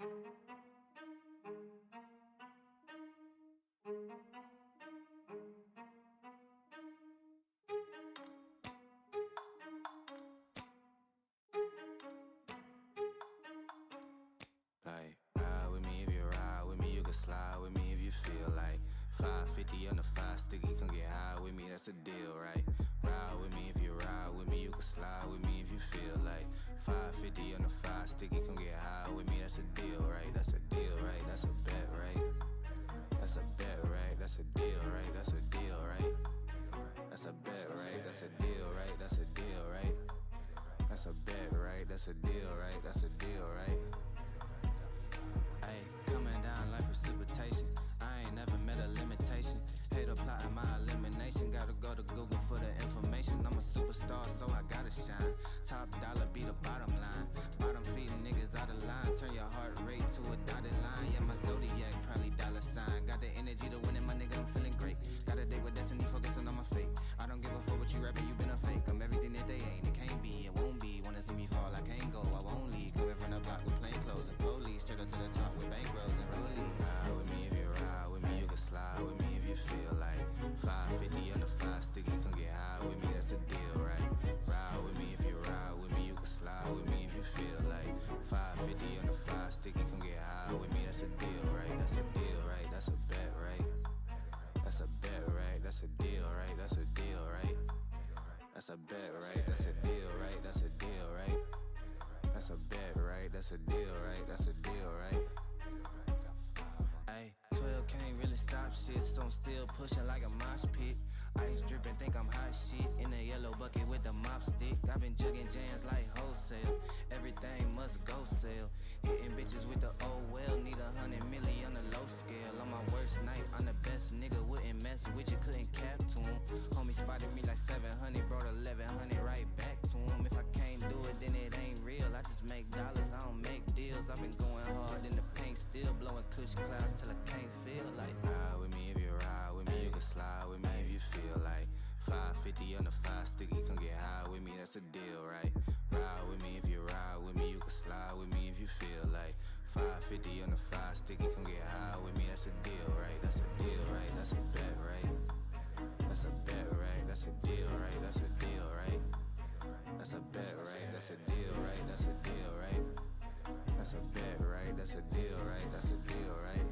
Like, ride with me if you ride with me, you can slide with me if you feel like 550 on the 5 sticky, come get high with me, that's a deal, right? Ride with me if you ride with me, you can slide with me if you feel like 550 on the 5 sticky, come get high with me, that's a deal, right? That's a deal, right? That's a bet, right? That's a bet, right? That's a deal, right? That's a deal, right? That's a bet, right? That's a deal, right? That's a deal, right? That's a bet, right? That's a deal, right? That's a deal, right? Ayy, coming down like precipitation. I ain't never met a limitation. Hater plotting my elimination. Gotta go to Google for the information. I'm a superstar, so I gotta shine. Top dollar be the bottom line. Bottom feeding niggas out of line. Turn your heart rate to a dotted line. Yeah, my zodiac probably dollar sign. Got the energy to win it, my nigga, I'm feeling great. Got a date with destiny, focusing on my fate. I don't give a fuck what you rapping, you been a fake. I'm everything that they ain't, it can't be, it won't be. Wanna see me fall, I can't go, I won't leave. Coming from the block with plain clothes and police. Straight up to the top with bankrolls and rollies. Ride with me if you ride with me, you can slide with me if you feel like 550 on the 5 sticky, come get high with me, that's a deal, right? Ride with me if you ride with me, you can slide with me if you feel like 550 on the 5 sticky, come get high with me, that's a deal, right? That's a deal, right? That's a bet, right? That's a bet, right? That's a deal, right? That's a deal, right? That's a bet, right? That's a deal, right? That's a deal, right? That's a bet, right? That's a deal, right? That's a deal, right? Ayy, 12 can't really stop shit, so I'm still pushing like a mosh pit. Ice dripping, think I'm hot shit. In the yellow bucket with the mop stick. I've been jugging jams like wholesale. Everything must go sell. Hitting bitches with the oh well. Need 100 million on the low scale. On my worst night, I'm the best nigga. Wouldn't mess with you, couldn't cap to him. Homie spotted me like 700, brought 1100 right back to him. If I can't do it, then it ain't real. I just make dollars, I don't make deals. I've been going hard in the paint, still blowing kush clouds till I can't feel like. Ride with me if you ride with me, you can slide with me if you feel like 550 on the 5 sticky, come get high with me, that's a deal, right? Ride with me if you ride with me, you can slide with me if you feel like 550 on the 5 sticky, come get high with me, that's a deal, right? That's a deal, right? That's a bet, right? That's a bet, right? That's a deal, right? That's a deal, right? That's a bet, right? That's a deal, right? That's a deal, right? That's a bet, right? That's a deal, right? That's a deal, right?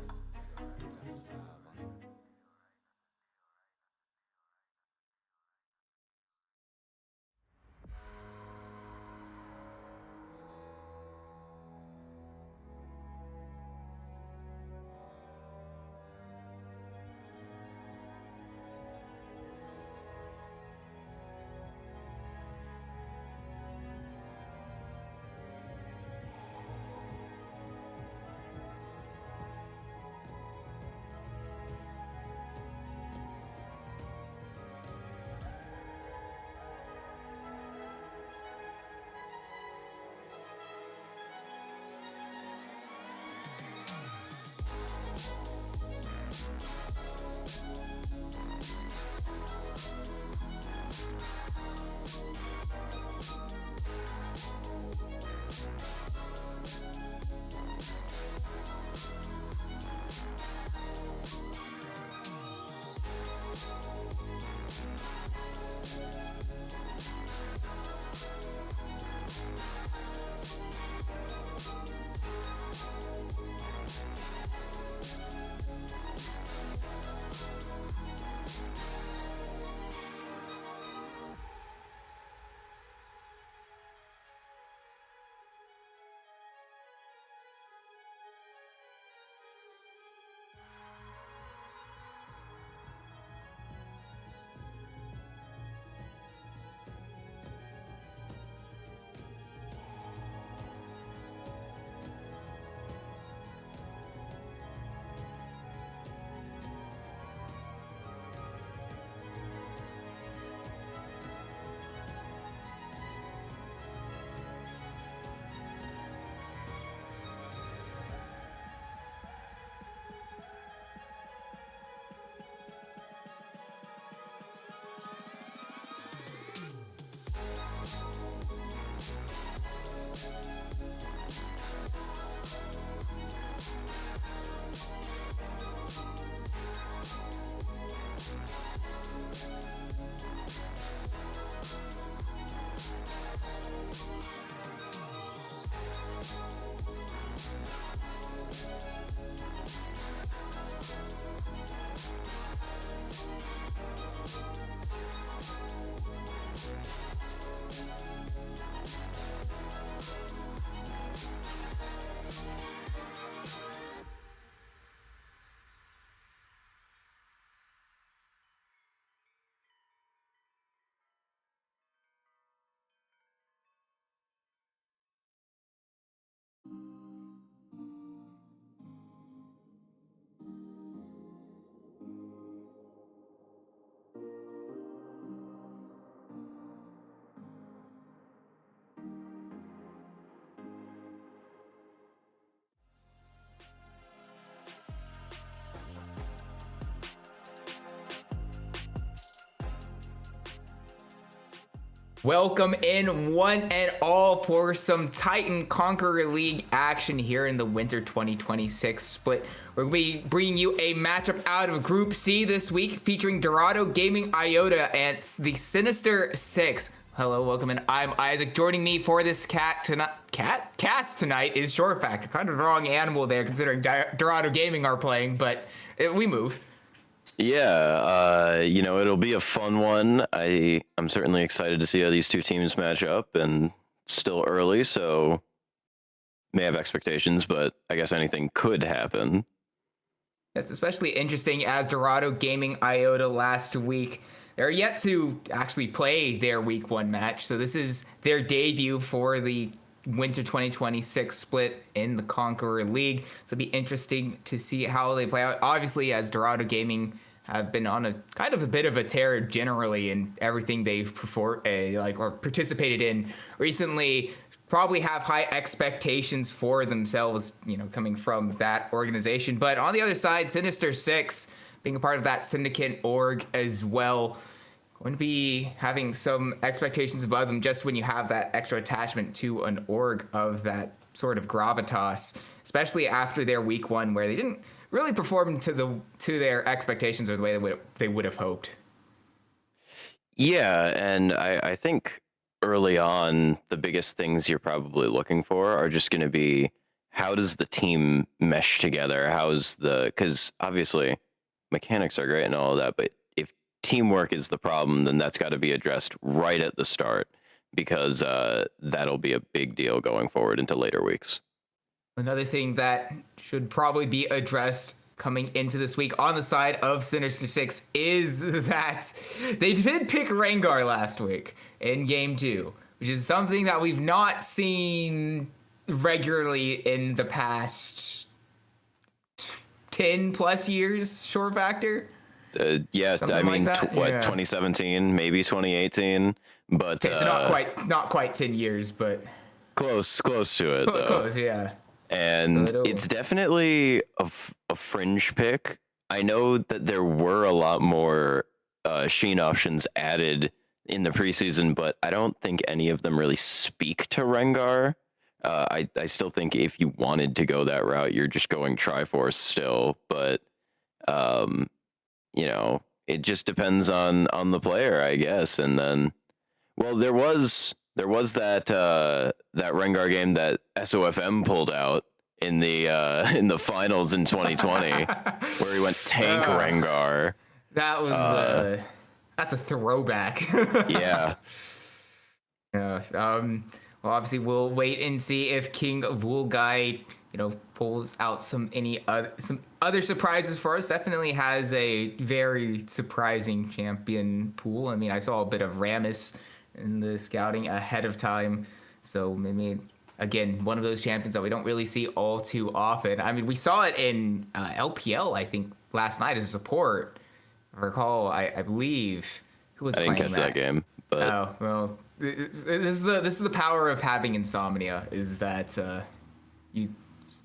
Welcome in one and all for some Titan Conqueror League action here in the Winter 2026 split. We're going to be bringing you a matchup out of Group C this week featuring Dorado Gaming Iota and the Synister 6. Hello, welcome in. I'm Isaac. Joining me for this cast tonight is Short Factor. Kind of the wrong animal there considering Dorado Gaming are playing, but we move. Yeah, it'll be a fun one. I'm certainly excited to see how these two teams match up, and it's still early, so may have expectations, but I guess anything could happen. That's especially interesting as Dorado Gaming Iota last week. They're yet to actually play their week 1 match, so this is their debut for the Winter 2026 split in the Conqueror League. So it'll be interesting to see how they play out. Obviously, as Dorado Gaming have been on a kind of a bit of a tear generally in everything they've participated in recently, probably have high expectations for themselves, coming from that organization. But on the other side, Synister 6 being a part of that syndicate org as well, going to be having some expectations above them just when you have that extra attachment to an org of that sort of gravitas, especially after their week 1 where they didn't really perform to their expectations or the way they would have hoped. Yeah, and I think early on, the biggest things you're probably looking for are just going to be, how does the team mesh together? Because obviously mechanics are great and all of that, but if teamwork is the problem, then that's got to be addressed right at the start, because that'll be a big deal going forward into later weeks. Another thing that should probably be addressed coming into this week on the side of Synister 6 is that they did pick Rengar last week in Game 2, which is something that we've not seen regularly in the past 10 plus years, Short Factor. Yeah, something I mean, 2017, maybe 2018, but okay, so not quite 10 years, but close to it. Close, yeah. And it's definitely a fringe pick. I know that there were a lot more Sheen options added in the preseason, but I don't think any of them really speak to Rengar. I still think if you wanted to go that route, you're just going Triforce still. But it just depends on the player, I guess. And then, well, there was that Rengar game that SOFM pulled out in the finals in 2020, where he went tank Rengar. That was that's a throwback. Yeah. Yeah. Well, obviously, we'll wait and see if King of Woolguy, pulls out some other surprises for us. Definitely has a very surprising champion pool. I mean, I saw a bit of Rammus in the scouting ahead of time, so maybe again one of those champions that we don't really see all too often. I mean, we saw it in LPL, I think, last night as a support. If I recall, I believe who was playing that. I didn't catch that game, but oh well. This is the power of having insomnia, is that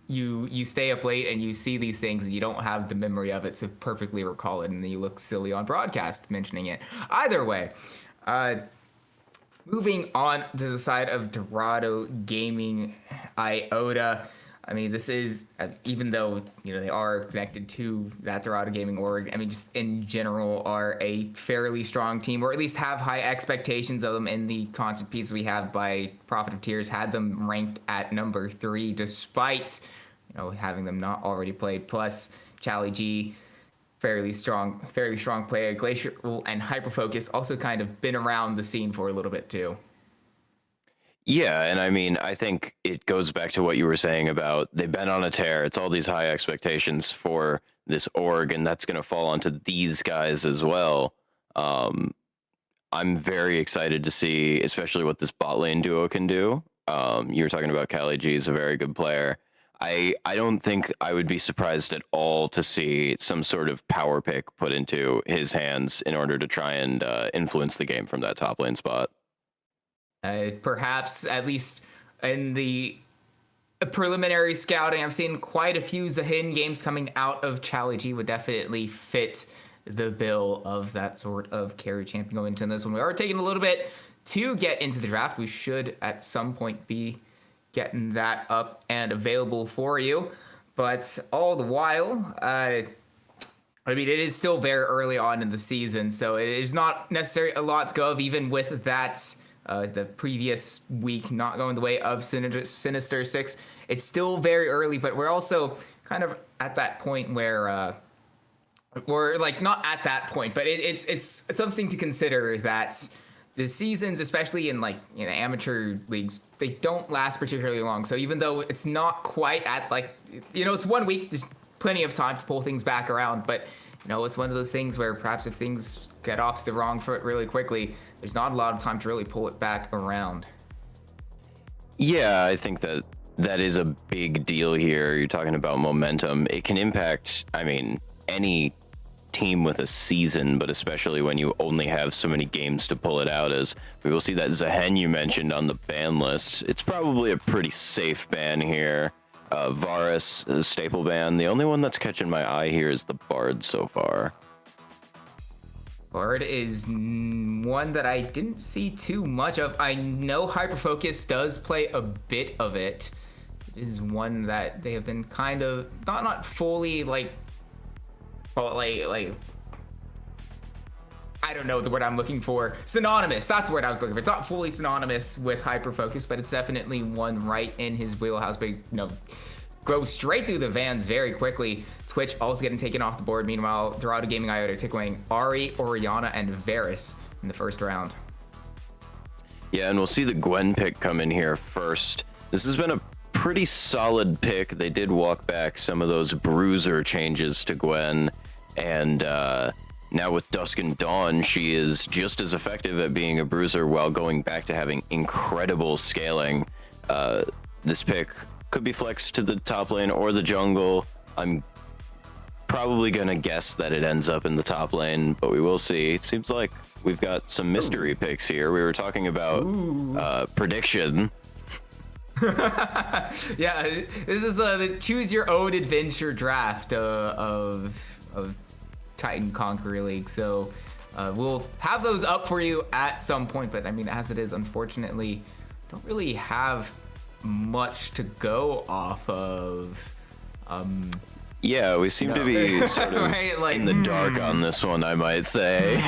you stay up late and you see these things and you don't have the memory of it to perfectly recall it, and then you look silly on broadcast mentioning it. Either way, moving on to the side of Dorado Gaming Iota. I mean, this is, even though, they are connected to that Dorado Gaming org, I mean, just in general are a fairly strong team, or at least have high expectations of them. In the content piece we have by Prophet of Tears, had them ranked at number 3, despite, having them not already played. Plus, Charlie G, fairly strong player. Glacier and Hyperfocus also kind of been around the scene for a little bit too. Yeah, and I mean, I think it goes back to what you were saying about they've been on a tear. It's all these high expectations for this org, and that's going to fall onto these guys as well. I'm very excited to see, especially what this bot lane duo can do. You were talking about Cali G is a very good player. I don't think I would be surprised at all to see some sort of power pick put into his hands in order to try and influence the game from that top lane spot. Perhaps, at least in the preliminary scouting, I've seen quite a few Zahin games coming out of Charlie G would definitely fit the bill of that sort of carry champion going into this one. We are taking a little bit to get into the draft. We should at some point be getting that up and available for you. But all the while, I mean, it is still very early on in the season, so it is not necessarily a lot to go of, even with that, the previous week not going the way of Synister 6. It's still very early, but we're also kind of at that point where, or like not at that point, but it's something to consider that the seasons, especially in like amateur leagues, they don't last particularly long. So even though it's not quite at like, it's 1 week, there's plenty of time to pull things back around. But it's one of those things where perhaps if things get off the wrong foot really quickly, there's not a lot of time to really pull it back around. Yeah, I think that is a big deal here. You're talking about momentum. It can impact, I mean, any team with a season, but especially when you only have so many games to pull it out, as we will see that Zahen you mentioned on the ban list. It's probably a pretty safe ban here. Varus, staple ban. The only one that's catching my eye here is the Bard so far. Bard is one that I didn't see too much of. I know Hyperfocus does play a bit of it. It is one that they have been kind of not fully like I don't know the word I'm looking for. Synonymous. That's the word I was looking for. It's not fully synonymous with Hyperfocus, but it's definitely one right in his wheelhouse. But go straight through the vans very quickly. Twitch also getting taken off the board. Meanwhile, Dorado Gaming Iota tickling Ari, Oriana, and Varus in the first round. Yeah, and we'll see the Gwen pick come in here first. This has been a pretty solid pick. They did walk back some of those bruiser changes to Gwen, and now with Dusk and Dawn, she is just as effective at being a bruiser while going back to having incredible scaling. This pick could be flexed to the top lane or the jungle. I'm probably gonna guess that it ends up in the top lane, but we will see. It seems like we've got some mystery picks here. We were talking about prediction. Yeah, this is the choose your own adventure draft of Titan Conqueror League. So we'll have those up for you at some point, but I mean, as it is, unfortunately, don't really have much to go off of. Yeah, we seem to be sort of right, like, in the dark on this one, I might say.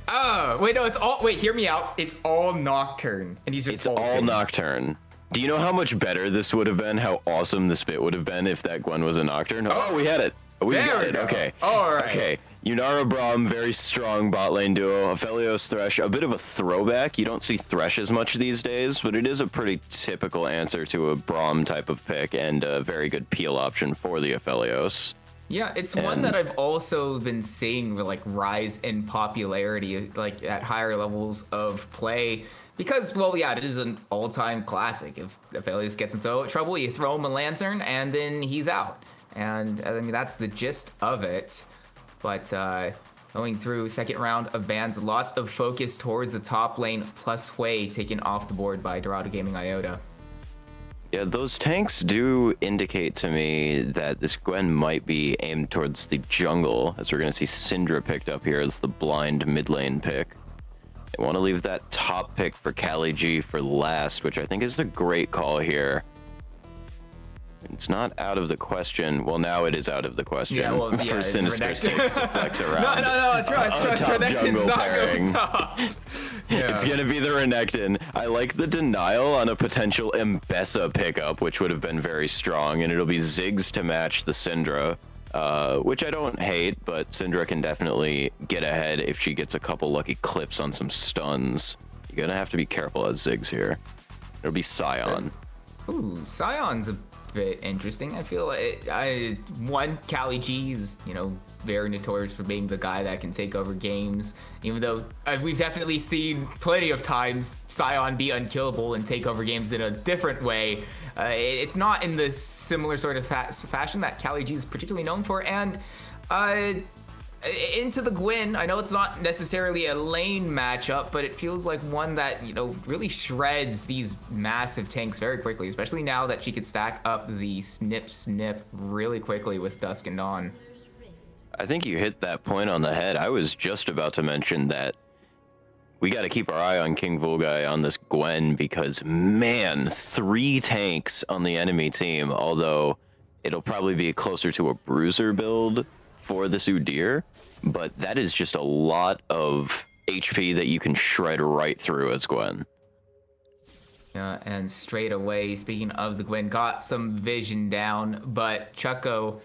Oh, wait, no, it's all, wait, hear me out. It's all Nocturne, and he's just It's all Nocturne. Do you know how much better this would have been? How awesome this bit would have been if that Gwen was a Nocturne? Oh, we had it. We got it. Okay. All right. Okay. Yunara Braum, very strong bot lane duo. Aphelios Thresh, a bit of a throwback. You don't see Thresh as much these days, but it is a pretty typical answer to a Braum type of pick and a very good peel option for the Aphelios. Yeah, it's one that I've also been seeing like rise in popularity, like at higher levels of play. Because, well, yeah, it is an all-time classic. If Aphelios gets into trouble, you throw him a Lantern, and then he's out. And, I mean, that's the gist of it. But going through second round of bans, lots of focus towards the top lane, plus Hui taken off the board by Dorado Gaming Iota. Yeah, those tanks do indicate to me that this Gwen might be aimed towards the jungle, as we're going to see Syndra picked up here as the blind mid lane pick. I want to leave that top pick for Kali G for last, which I think is a great call here. It's not out of the question. Well, now it is out of the question for Synister 6 to flex around. No, trust. Renekton's not pairing. going top. Yeah. It's going to be the Renekton. I like the denial on a potential Mbessa pickup, which would have been very strong, and it'll be Ziggs to match the Syndra. Which I don't hate, but Syndra can definitely get ahead if she gets a couple lucky clips on some stuns. You're gonna have to be careful as Ziggs here. It'll be Scion. Ooh, Scion's a bit interesting. I feel like Kali G is, very notorious for being the guy that can take over games, even though we've definitely seen plenty of times Scion be unkillable and take over games in a different way. It's not in the similar sort of fashion that Kali G is particularly known for. And into the Gwen, I know it's not necessarily a lane matchup, but it feels like one that, really shreds these massive tanks very quickly, especially now that she could stack up the snip really quickly with Dusk and Dawn. I think you hit that point on the head. I was just about to mention that we got to keep our eye on King Vulgai on this Gwen because, man, 3 tanks on the enemy team, although it'll probably be closer to a bruiser build for this Udyr, but that is just a lot of HP that you can shred right through as Gwen. Yeah, and straight away, speaking of the Gwen, got some vision down, but Chucko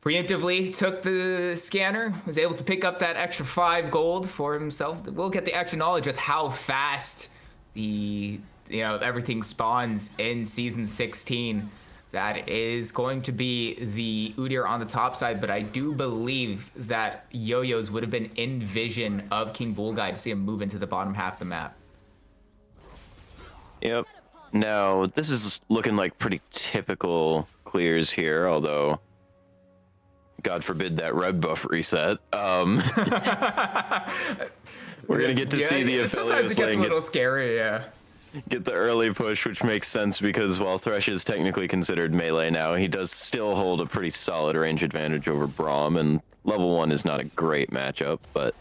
preemptively took the scanner, was able to pick up that extra 5 gold for himself. We'll get the extra knowledge with how fast everything spawns in season 16. That is going to be the Udyr on the top side, but I do believe that Yo-Yo's would have been in vision of King Vulgai to see him move into the bottom half of the map. Yep. Now, this is looking like pretty typical clears here, although, God forbid that red buff reset. We're going to get to see the sometimes it gets a little scary, yeah. Get the early push, which makes sense because while Thresh is technically considered melee now, he does still hold a pretty solid range advantage over Braum, and level 1 is not a great matchup, but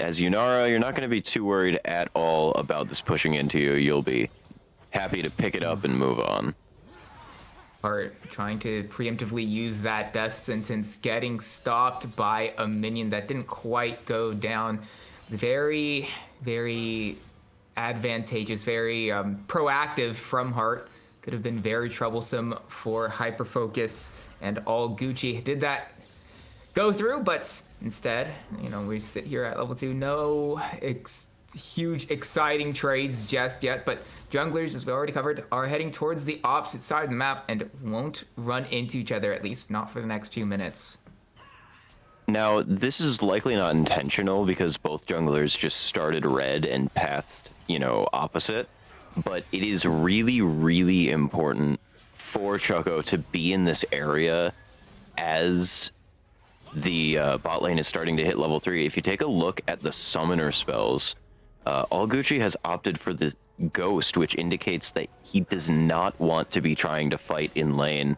as Yunara, you're not going to be too worried at all about this pushing into you. You'll be happy to pick it up and move on. Or trying to preemptively use that death sentence, getting stopped by a minion that didn't quite go down. It's very, very advantageous, very proactive from Heart. Could have been very troublesome for Hyperfocus and all Gucci. Did that go through, but instead, we sit here at level 2. No huge exciting trades just yet, but junglers, as we already covered, are heading towards the opposite side of the map and won't run into each other, at least not for the next 2 minutes. Now, this is likely not intentional because both junglers just started red and pathed, opposite, but it is really, really important for Chucko to be in this area as the bot lane is starting to hit level 3. If you take a look at the summoner spells, All Gucci has opted for the Ghost, which indicates that he does not want to be trying to fight in lane.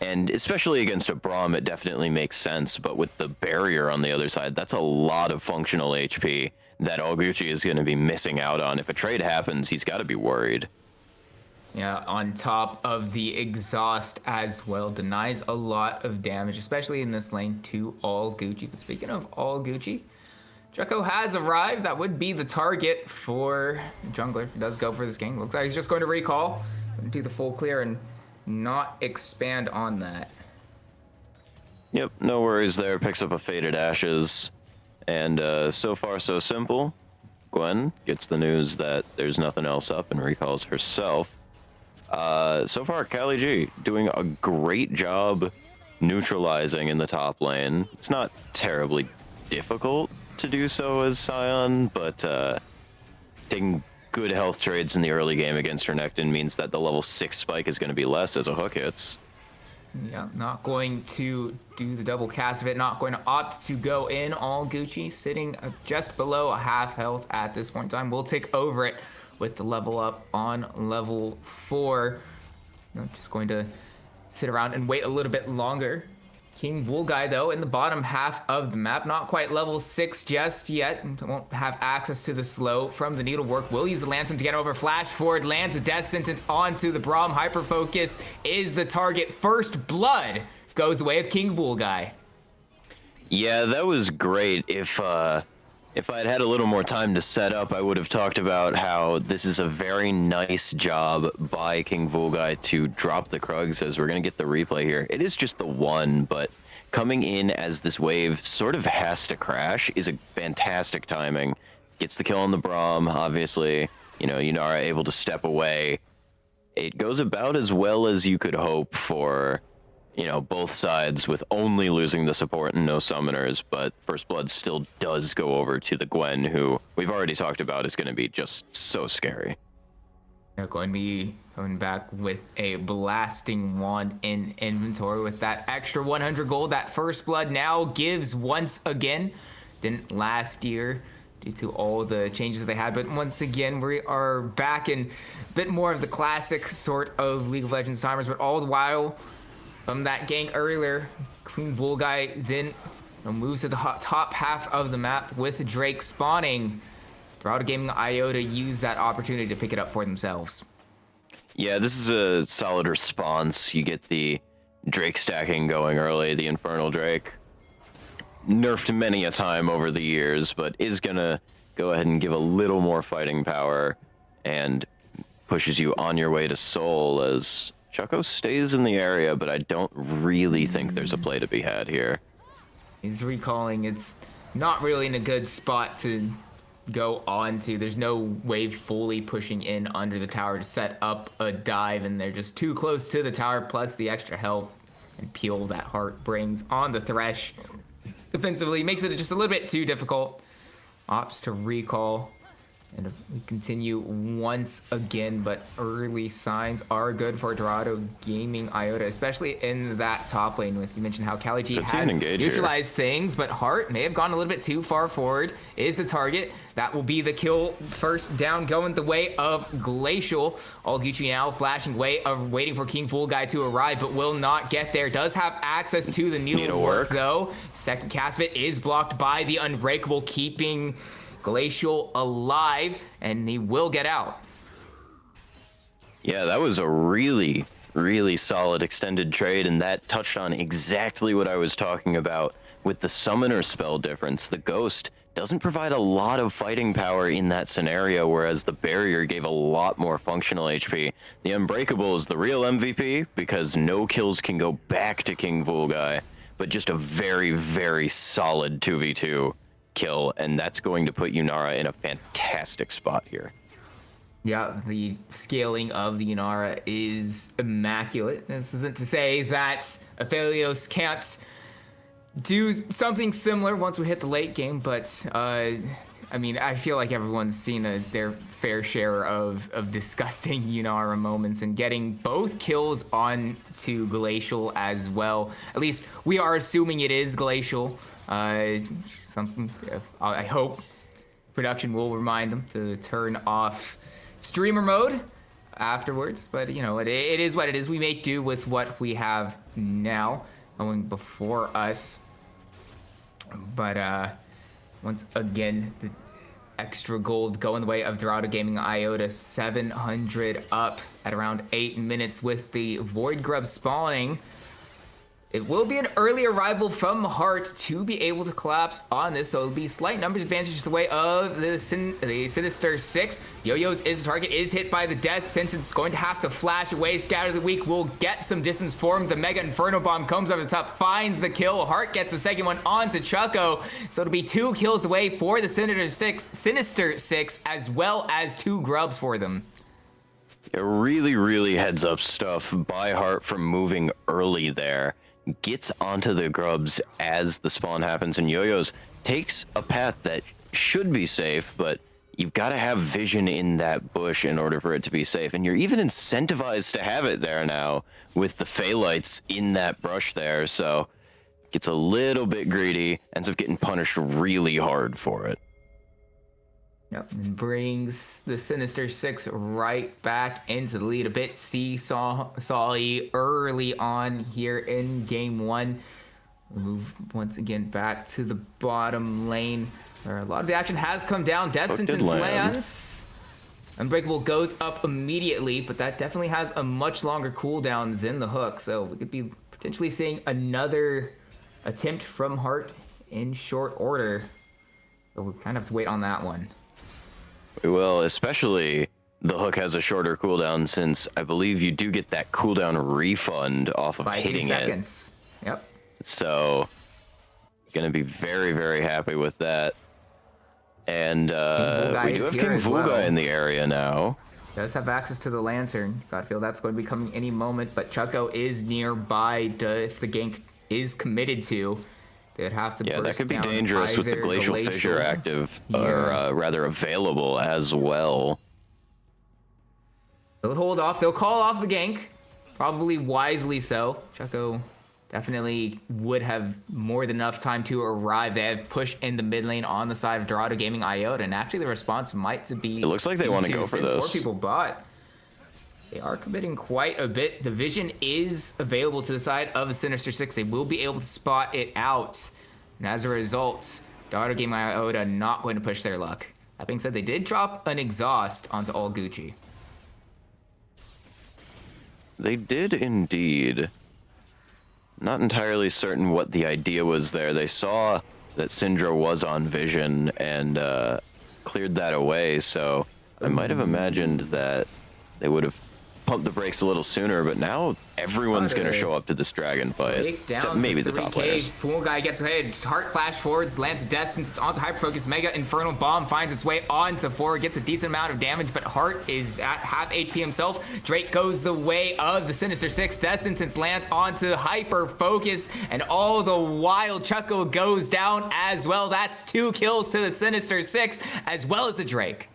And especially against a Braum, it definitely makes sense, but with the barrier on the other side, that's a lot of functional HP that All Gucci is going to be missing out on. If a trade happens, he's got to be worried. Yeah, on top of the exhaust as well, denies a lot of damage, especially in this lane to All Gucci. But speaking of All Gucci, Chucko has arrived. That would be the target for jungler. He does go for this game. Looks like he's just going to recall, do the full clear, and not expand on that. Yep, no worries there. Picks up a Faded Ashes. And so far, so simple. Gwen gets the news that there's nothing else up and recalls herself. So far, Kali G doing a great job neutralizing in the top lane. It's not terribly difficult to do so as Scion, but taking good health trades in the early game against Renekton means that the level 6 spike is going to be less as a hook hits. Yeah, not going to do the double cast of it, not going to opt to go in. All Gucci sitting just below a half health at this point in time. We'll take over it with the level up on level 4. Just going to sit around and wait a little bit longer. King Vulgai, though, in the bottom half of the map, not quite level 6 just yet. Won't have access to the slow from the needlework. Will use the Landstorm to get over. Flash forward, lands a death sentence onto the Braum. Hyperfocus is the target. First blood goes away of King Vulgai. Yeah, that was great. If I had had a little more time to set up, I would have talked about how this is a very nice job by King Vulgai to drop the Krugs, as we're going to get the replay here. It is just the one, but coming in as this wave sort of has to crash is a fantastic timing. Gets the kill on the Braum, obviously. Yunara able to step away. It goes about as well as you could hope for both sides, with only losing the support and no summoners, but First Blood still does go over to the Gwen, who we've already talked about is going to be just so scary. They're going to be coming back with a blasting wand in inventory with that extra 100 gold. That First Blood now gives once again. Didn't last year due to all the changes that they had, but once again, we are back in a bit more of the classic sort of League of Legends timers, but all the while, from that gank earlier, King Vulgai then moves to the top half of the map with Drake spawning Dorado Gaming Iota use that opportunity to pick it up for themselves. Yeah, this is a solid response. You get the Drake stacking going early, the Infernal Drake. Nerfed many a time over the years, but is gonna go ahead and give a little more fighting power and pushes you on your way to Soul as Choco stays in the area, but I don't really think there's a play to be had here. He's recalling it's not really in a good spot to go on to. There's no wave fully pushing in under the tower to set up a dive, and they're just too close to the tower, plus the extra help and peel that Heart brings on the Thresh. Defensively, makes it just a little bit too difficult. Opts to recall. And we continue once again, but early signs are good for Dorado Gaming Iota, especially in that top lane. With you mentioned how Kali G has neutralized things, but Heart may have gone a little bit too far forward. Is the target. That will be the kill first down, going the way of Glacial. All Gucci now flashing way of waiting for King Fool Guy to arrive, but will not get there. Does have access to the new work though. Second cast of it is blocked by the Unbreakable, keeping Glacial alive, and he will get out. Yeah, that was a really, really solid extended trade, and that touched on exactly what I was talking about with the summoner spell difference. The Ghost doesn't provide a lot of fighting power in that scenario, whereas the Barrier gave a lot more functional HP. The Unbreakable is the real MVP because no kills can go back to King Fool Guy, but just a very, very solid 2v2 kill, and that's going to put Yunara in a fantastic spot here. Yeah, the scaling of the Yunara is immaculate. This isn't to say that Aphelios can't do something similar once we hit the late game, but I mean, I feel like everyone's seen their fair share of disgusting Yunara moments, and getting both kills on to Glacial as well. At least we are assuming it is Glacial. Something I hope production will remind them to turn off streamer mode afterwards, but you know, it is what it is. We make do with what we have now going before us. But once again, the extra gold going the way of Dorado Gaming Iota, 700 up at around 8 minutes with the Void Grub spawning. It will be an early arrival from Heart to be able to collapse on this, so it'll be slight numbers advantage to the way of the Synister 6. Yo-Yo's is the target, is hit by the death sentence, going to have to flash away. Scatter the Weak will get some distance for him. The Mega Inferno Bomb comes over the top, finds the kill. Heart gets the second one onto Choco, so it'll be 2 kills away for the Synister 6, as well as 2 grubs for them. Really, really heads up stuff by Heart from moving early there. Gets onto the grubs as the spawn happens, and Yo-Yo's takes a path that should be safe, but you've got to have vision in that bush in order for it to be safe, and you're even incentivized to have it there now with the Phalites in that brush there, so gets a little bit greedy, ends up getting punished really hard for it. Yep, and brings the Synister 6 right back into the lead. A bit seesaw-y early on here in game 1. We move once again back to the bottom lane, where a lot of the action has come down. Death Sentence lands. Unbreakable goes up immediately, but that definitely has a much longer cooldown than the hook, so we could be potentially seeing another attempt from Heart in short order. But we'll kind of have to wait on that one. We will, especially the hook has a shorter cooldown, since I believe you do get that cooldown refund off of hitting 2 seconds. Yep. So, gonna be very, very happy with that. And we do have King Fool Guy in the area now. Does have access to the Lantern. Gotta feel that's going to be coming any moment, but Choco is nearby. If the gank is committed to, they'd have to. Yeah, that could be dangerous with the Glacial Fissure active, or rather available as well. They'll hold off. They'll call off the gank, probably wisely so. Choco definitely would have more than enough time to arrive. They have pushed in the mid lane on the side of Dorado Gaming Iota, and actually the response might be. It looks like they want to go for this. 4 people bought. They are committing quite a bit. The vision is available to the side of the Synister 6. They will be able to spot it out. And as a result, Dorado Gaming Iota not going to push their luck. That being said, they did drop an exhaust onto all Gucci. They did indeed. Not entirely certain what the idea was there. They saw that Syndra was on vision and cleared that away, so I might have imagined that they would have pumped the brakes a little sooner, but now everyone's going to show up to this dragon fight. Except maybe the top players. Fool guy gets ahead, heart flash forwards, lands a death since it's onto hyper focus. Mega Infernal Bomb finds its way onto 4, gets a decent amount of damage, but Heart is at half HP himself. Drake goes the way of the Synister 6. Death sentence lands onto hyper focus, and all the while Chuckle goes down as well. That's 2 kills to the Synister 6 as well as the Drake.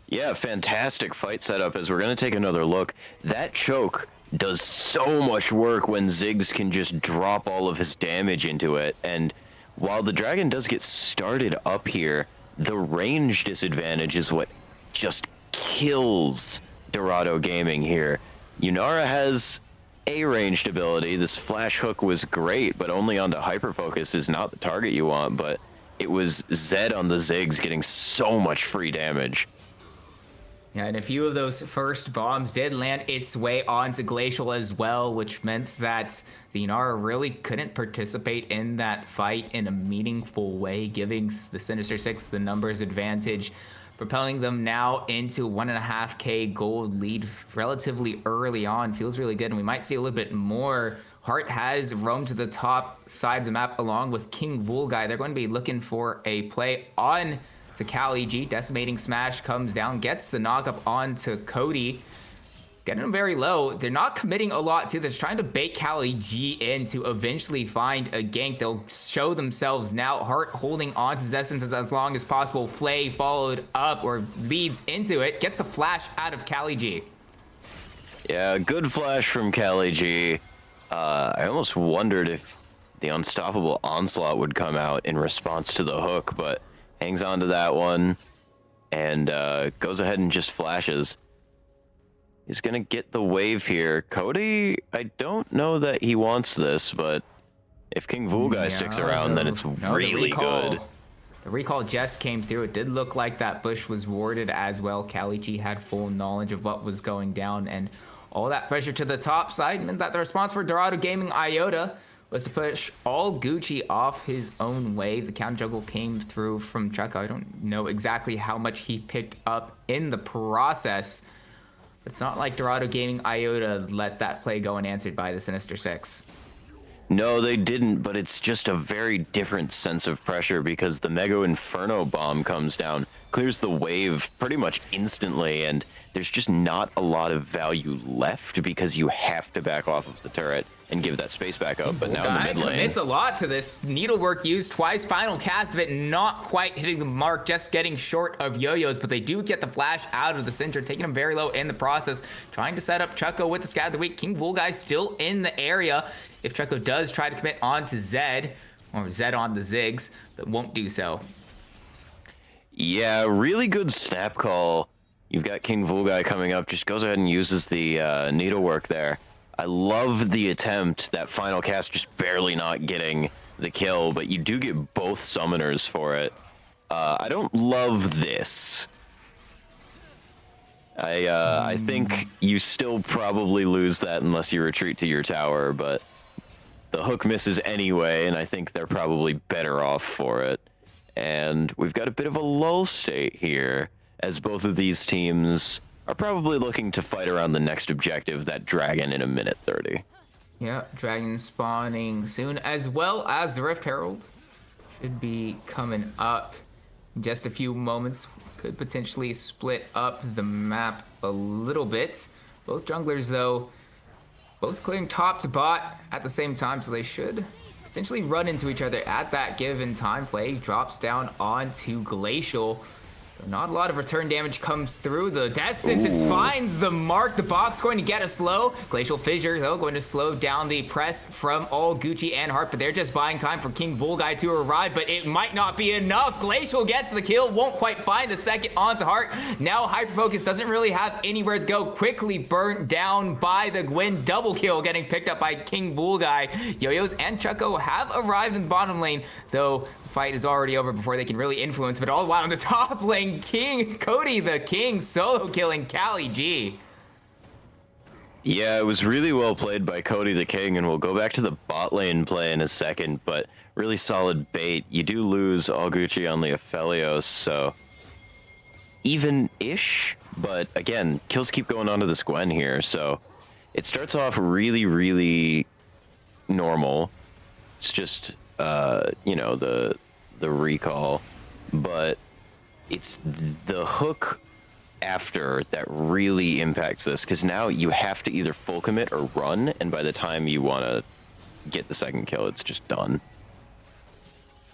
Yeah, fantastic fight setup as we're going to take another look. That choke does so much work when Ziggs can just drop all of his damage into it. And while the dragon does get started up here, the range disadvantage is what just kills Dorado Gaming here. Yunara has a ranged ability. This flash hook was great, but only onto hyperfocus is not the target you want. But it was Zed on the Ziggs getting so much free damage. Yeah, and a few of those first bombs did land its way onto Glacial as well, which meant that the Yunara really couldn't participate in that fight in a meaningful way, giving the Synister 6 the numbers advantage, propelling them now into 1.5k gold lead relatively early on. Feels really good, and we might see a little bit more. Heart has roamed to the top side of the map along with King Vulgai. They're going to be looking for a play on to Cali G. Decimating Smash comes down, gets the knock up onto Cody. Getting him very low. They're not committing a lot to this, trying to bait Cali G in to eventually find a gank. They'll show themselves now. Heart holding on to Zessence as long as possible. Flay followed up or leads into it. Gets the flash out of Cali G. Yeah, good flash from Cali G. I almost wondered if the Unstoppable Onslaught would come out in response to the hook, but hangs on to that one and goes ahead and just flashes. He's going to get the wave here. Cody, I don't know that he wants this, but if King Vulgai sticks around, then it's really good. The recall just came through. It did look like that bush was warded as well. Cali G had full knowledge of what was going down, and all that pressure to the top side meant that the response for Dorado Gaming Iota was to push all Gucci off his own way. The counter juggle came through from Chuck. I don't know exactly how much he picked up in the process. It's not like Dorado Gaming Iota let that play go unanswered by the Synister 6. No, they didn't, but it's just a very different sense of pressure because the Mega Inferno bomb comes down, clears the wave pretty much instantly, and there's just not a lot of value left because you have to back off of the turret and give that space back up. But now in the mid lane, it's a lot to this. Needlework used twice, final cast of it not quite hitting the mark, just getting short of yo-yos, but they do get the flash out of the center, taking him very low in the process, trying to set up Chucko with the Scat of the Week. King Vulgai still in the area. If Chucko does try to commit onto Zed, or Zed on the Ziggs, but won't do so. Yeah, really good snap call. You've got King Vulgai coming up, just goes ahead and uses the needlework there. I love the attempt, that final cast just barely not getting the kill, but you do get both summoners for it. I don't love this. I think you still probably lose that unless you retreat to your tower, but the hook misses anyway, and I think they're probably better off for it. And we've got a bit of a lull state here, as both of these teams are probably looking to fight around the next objective, that dragon, in a minute 30. Yeah, dragon spawning soon, as well as the Rift Herald should be coming up in just a few moments. Could potentially split up the map a little bit. Both junglers, though, both clearing top to bot at the same time, so they should potentially run into each other at that given time. Flay drops down onto Glacial. Not a lot of return damage comes through. The Death Sentence finds the mark. The box going to get a slow. Glacial Fissure, though, going to slow down the press from all Gucci and Heart, but they're just buying time for King Vulgai to arrive, but it might not be enough. Glacial gets the kill, won't quite find the second onto Heart. Now Hyperfocus doesn't really have anywhere to go. Quickly burnt down by the Gwen. Double kill getting picked up by King Vulgai. Yo-Yos and Chucko have arrived in the bottom lane, though fight is already over before they can really influence. But all the while on the top lane, Cody the King solo killing Cali G. Yeah, it was really well played by Cody the King, and we'll go back to the bot lane play in a second, but really solid bait. You do lose Alguchi on the Aphelios, so even-ish, but again, kills keep going onto this Gwen here, so it starts off really, really normal. It's just, you know, the recall, but it's the hook after that really impacts this, because now you have to either full commit or run, and by the time you want to get the second kill, it's just done.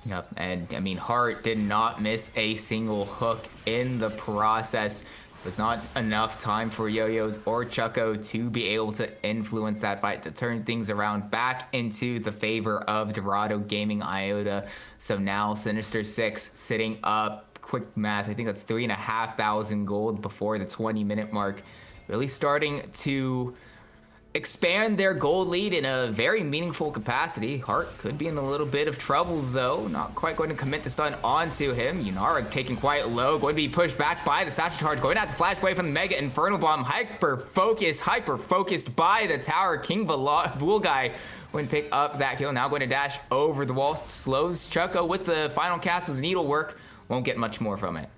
Yep, and I mean, Hart did not miss a single hook in the process. It was not enough time for Yo-Yos or Chucko to be able to influence that fight, to turn things around back into the favor of Dorado Gaming Iota. So now Synister 6 sitting up. Quick math, I think that's 3,500 gold before the 20-minute mark. Really starting to expand their gold lead in a very meaningful capacity. Hart could be in a little bit of trouble though, not quite going to commit the stun onto him. Yunara taking quite low, going to be pushed back by the Satchel Charge, going out to flash away from the Mega Infernal Bomb. Hyper focused by the tower. King Vulgai when pick up that kill, now going to dash over the wall, slows Chucko with the final cast of the needlework. Won't get much more from it.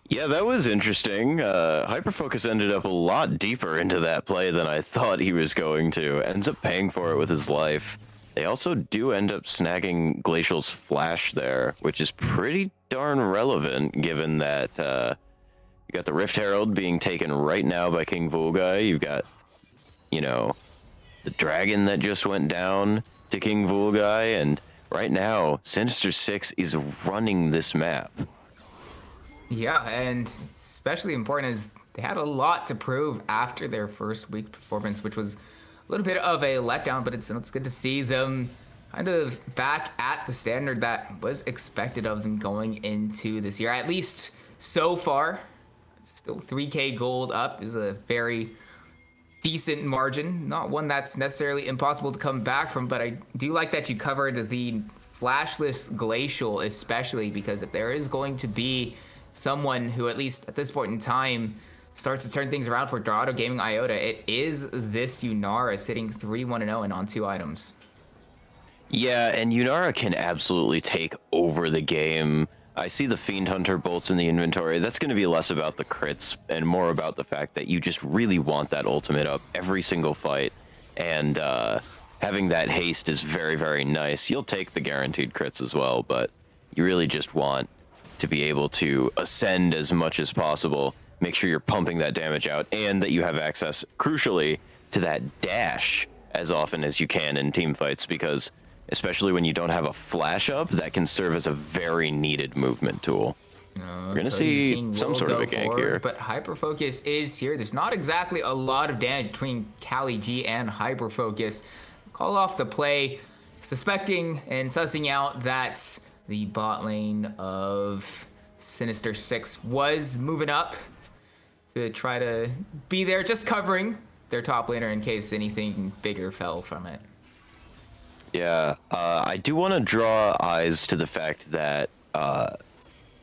Yeah, that was interesting. Hyperfocus ended up a lot deeper into that play than I thought he was going to. Ends up paying for it with his life. They also do end up snagging Glacial's flash there, which is pretty darn relevant given that you got the Rift Herald being taken right now by King Vulgai. You've got, you know, the dragon that just went down to King Vulgai, and right now, Synister 6 is running this map. Yeah, and especially important is they had a lot to prove after their first week performance, which was a little bit of a letdown, but it's good to see them kind of back at the standard that was expected of them going into this year, at least so far. Still 3K gold up is a very decent margin, not one that's necessarily impossible to come back from, but I do like that you covered the flashless Glacial, especially because if there is going to be someone who, at least at this point in time, starts to turn things around for Dorado Gaming Iota, it is this Yunara sitting 3-1-0 and on 2 items. Yeah, and Yunara can absolutely take over the game. I see the Fiend Hunter bolts in the inventory. That's going to be less about the crits and more about the fact that you just really want that ultimate up every single fight. And having that haste is very, very nice. You'll take the guaranteed crits as well, but you really just want to be able to ascend as much as possible, make sure you're pumping that damage out, and that you have access, crucially, to that dash as often as you can in team fights, because especially when you don't have a flash up, that can serve as a very needed movement tool. We're going to see some sort of a gank here. But Hyperfocus is here. There's not exactly a lot of damage between Cali G and Hyperfocus. Call off the play, suspecting and sussing out that the bot lane of Synister 6 was moving up to try to be there, just covering their top laner in case anything bigger fell from it. Yeah, I do want to draw eyes to the fact that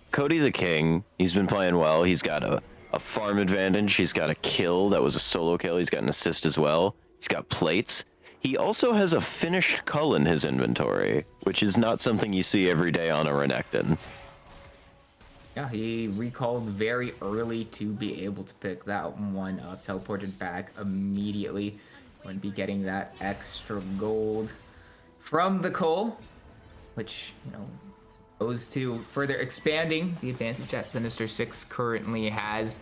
Cody the King, he's been playing well. He's got a farm advantage. He's got a kill that was a solo kill. He's got an assist as well. He's got plates. He also has a finished cull in his inventory, which is not something you see every day on a Renekton. Yeah, he recalled very early to be able to pick that one up. Teleported back immediately. Wouldn't be getting that extra gold from the Cole, which, you know, goes to further expanding the advantage that Synister 6 currently has.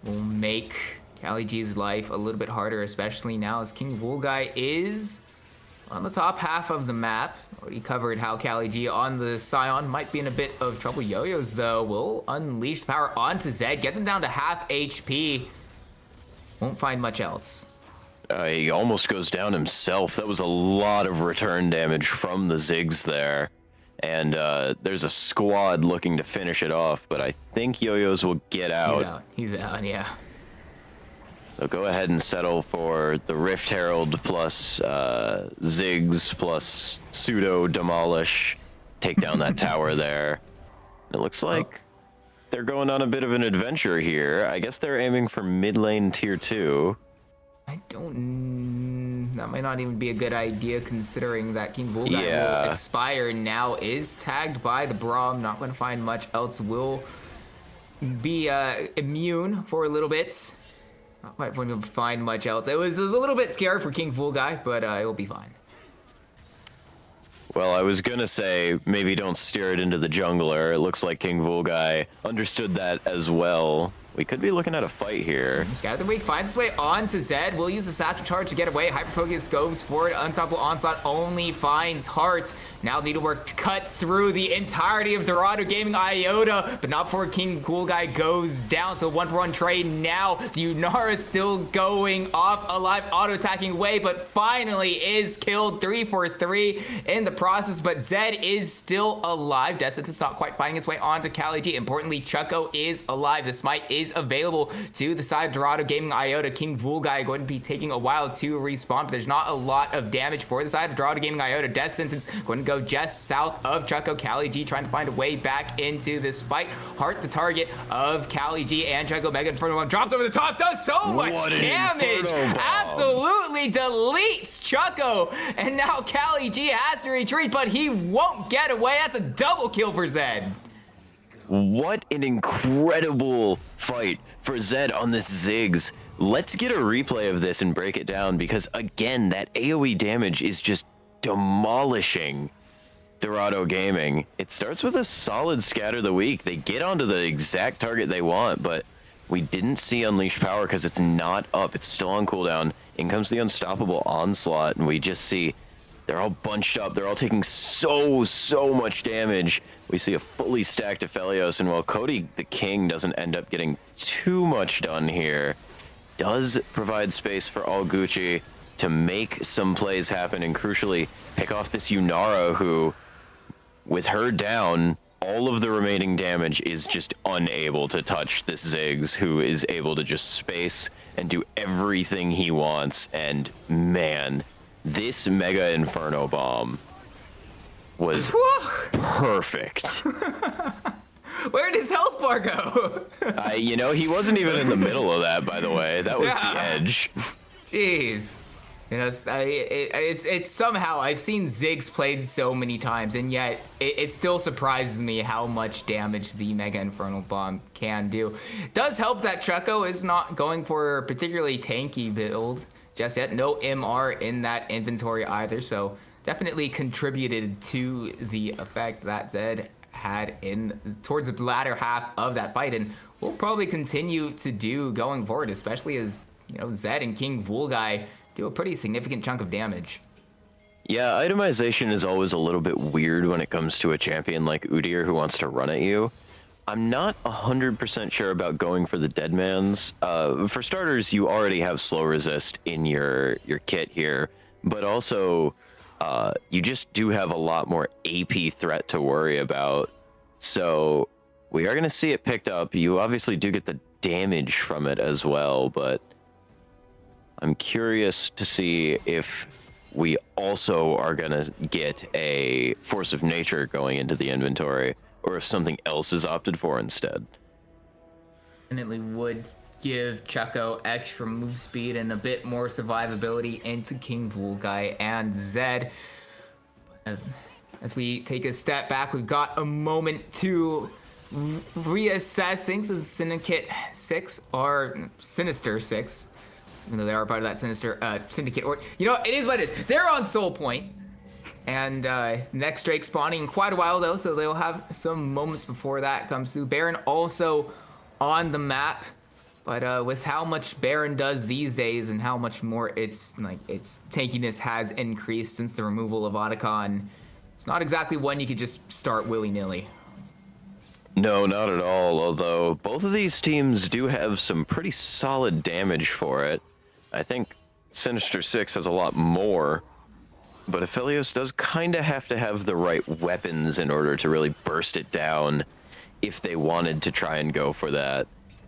Will make Cali G's life a little bit harder, especially now as King Vulgai is on the top half of the map. Already covered how Cali G on the Scion might be in a bit of trouble. Yo-Yos, though, will unleash power onto Zed, gets him down to half HP. Won't find much else. He almost goes down himself. That was a lot of return damage from the Ziggs there. And there's a squad looking to finish it off, but I think Yo-Yos will get out. He's out, yeah. They'll go ahead and settle for the Rift Herald plus Ziggs plus Pseudo Demolish. take down that tower there. It looks like they're going on a bit of an adventure here. I guess they're aiming for mid lane tier 2. I don't. That might not even be a good idea, considering that King Vulgai will expire now. Is tagged by the Braum. Not going to find much else. Will be immune for a little bit. Not quite going to find much else. It was a little bit scary for King Vulgai, but it will be fine. Well, I was gonna say maybe don't steer it into the jungler. It looks like King Vulgai understood that as well. We could be looking at a fight here. Scatter the Weak finds its way on to Zed. Will use the Satchel Charge to get away. Hyperfocus goes forward. Unstoppable Onslaught only finds Heart. Now Needlework cuts through the entirety of Dorado Gaming Iota, but not before King Vulgai goes down. So 1-for-1 trade now. The Unara still going off alive, auto-attacking away, but finally is killed 3-for-3 in the process. But Zed is still alive. Death Sentence not quite finding its way onto Kali G. Importantly, Chucko is alive. The Smite is available to the side of Dorado Gaming Iota. King Vulgai going to be taking a while to respawn, but there's not a lot of damage for the side of Dorado Gaming Iota. Death Sentence going to go just south of Chucko. Kali G trying to find a way back into this fight. Heart the target of Kali G, and Chucko Mega Inferno Bomb drops over the top, does so much damage. Absolutely deletes Chucko, and now Kali G has to retreat, but he won't get away. That's a double kill for Zed. What an incredible fight for Zed on this Ziggs. Let's get a replay of this and break it down, because again, that AoE damage is just demolishing Dorado Gaming. It starts with a solid Scatter the Weak. They get onto the exact target they want, but we didn't see Unleash Power because it's not up. It's still on cooldown. In comes the Unstoppable Onslaught, and we just see they're all bunched up. They're all taking so much damage. We see a fully stacked Aphelios, and while Cody the King doesn't end up getting too much done here, does provide space for All Gucci to make some plays happen, and crucially pick off this Unara, who, with her down, all of the remaining damage is just unable to touch this Ziggs, who is able to just space and do everything he wants. And man, this Mega Inferno Bomb was perfect. Where did his health bar go? You know, he wasn't even in the middle of that, by the way. That was the edge. Jeez. You know, it's somehow, I've seen Ziggs played so many times, and yet it still surprises me how much damage the Mega Infernal Bomb can do. It does help that Chucko is not going for a particularly tanky build just yet. No MR in that inventory either, so definitely contributed to the effect that Zed had towards the latter half of that fight, and will probably continue to do going forward, especially as, you know, Zed and King Vulgai do a pretty significant chunk of damage. Yeah, itemization is always a little bit weird when it comes to a champion like Udyr who wants to run at you. I'm not 100% sure about going for the Deadmans. For starters, you already have slow resist in your kit here, but also you just do have a lot more AP threat to worry about. So we are going to see it picked up. You obviously do get the damage from it as well, but I'm curious to see if we also are going to get a Force of Nature going into the inventory, or if something else is opted for instead. Definitely would give Chucko extra move speed and a bit more survivability into King Vulgai and Zed. As we take a step back, we've got a moment to reassess things as Syndicate 6 or Synister 6. Even though they are part of that Synister Syndicate, or, you know, it is what it is. They're on Soul Point, and next Drake spawning in quite a while though, so they'll have some moments before that comes through. Baron also on the map, but with how much Baron does these days and how much more its tankiness has increased since the removal of Otacon, it's not exactly one you could just start willy-nilly. No, not at all, although both of these teams do have some pretty solid damage for it. I think Synister 6 has a lot more, but Aphelios does kind of have to have the right weapons in order to really burst it down if they wanted to try and go for that.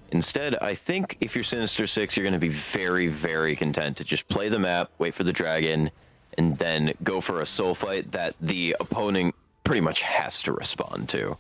Instead, I think if you're Synister 6, you're going to be very, very content to just play the map, wait for the dragon, and then go for a soul fight that the opponent pretty much has to respond to.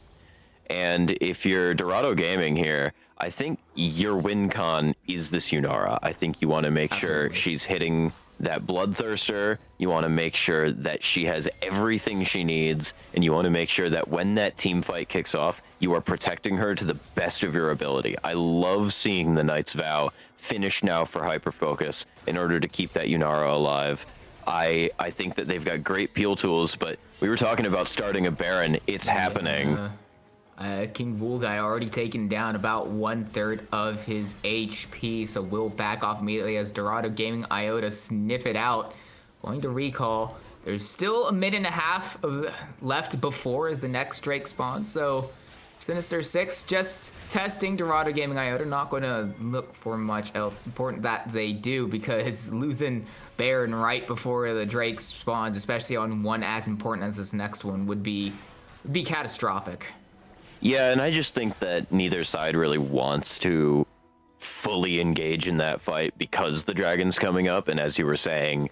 And if you're Dorado Gaming here, I think your win con is this Yunara. I think you want to make sure she's hitting that Bloodthirster. You want to make sure that she has everything she needs, and you want to make sure that when that team fight kicks off, you are protecting her to the best of your ability. I love seeing the Knight's Vow finish now for Hyperfocus in order to keep that Yunara alive. I think that they've got great peel tools, but we were talking about starting a Baron. It's happening. King Vulgai already taken down about 1/3 of his HP, so will back off immediately as Dorado Gaming Iota sniff it out. Going to recall. There's still a minute and a half left before the next Drake spawn, so Synister 6 just testing Dorado Gaming Iota. Not going to look for much else. It's important that they do, because losing Baron right before the Drake spawns, especially on one as important as this next one, would be catastrophic. Yeah, and I just think that neither side really wants to fully engage in that fight because the dragon's coming up, and as you were saying,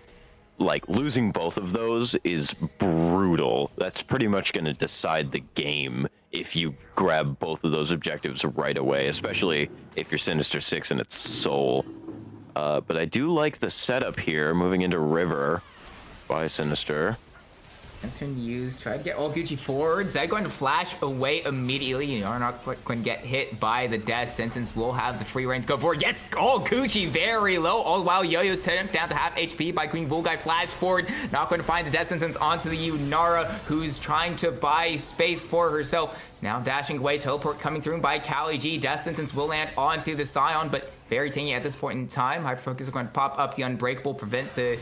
like, losing both of those is brutal. That's pretty much going to decide the game if you grab both of those objectives right away, especially if you're Synister 6 and its soul. But I do like the setup here, moving into River by Synister. Lantern used, try to get all Gucci forward. Zed going to flash away immediately. You are not going to get hit by the death sentence. Will have the free reigns go forward. Yes, all Gucci very low. All the while, Yo-Yo's sent him down to half HP by Queen Vulgai. Flash forward. Not going to find the death sentence onto the Yunara, who's trying to buy space for herself. Now dashing away, teleport coming through by Kali G. Death sentence will land onto the Scion, but very tanky at this point in time. Hyperfocus is going to pop up the Unbreakable, prevent the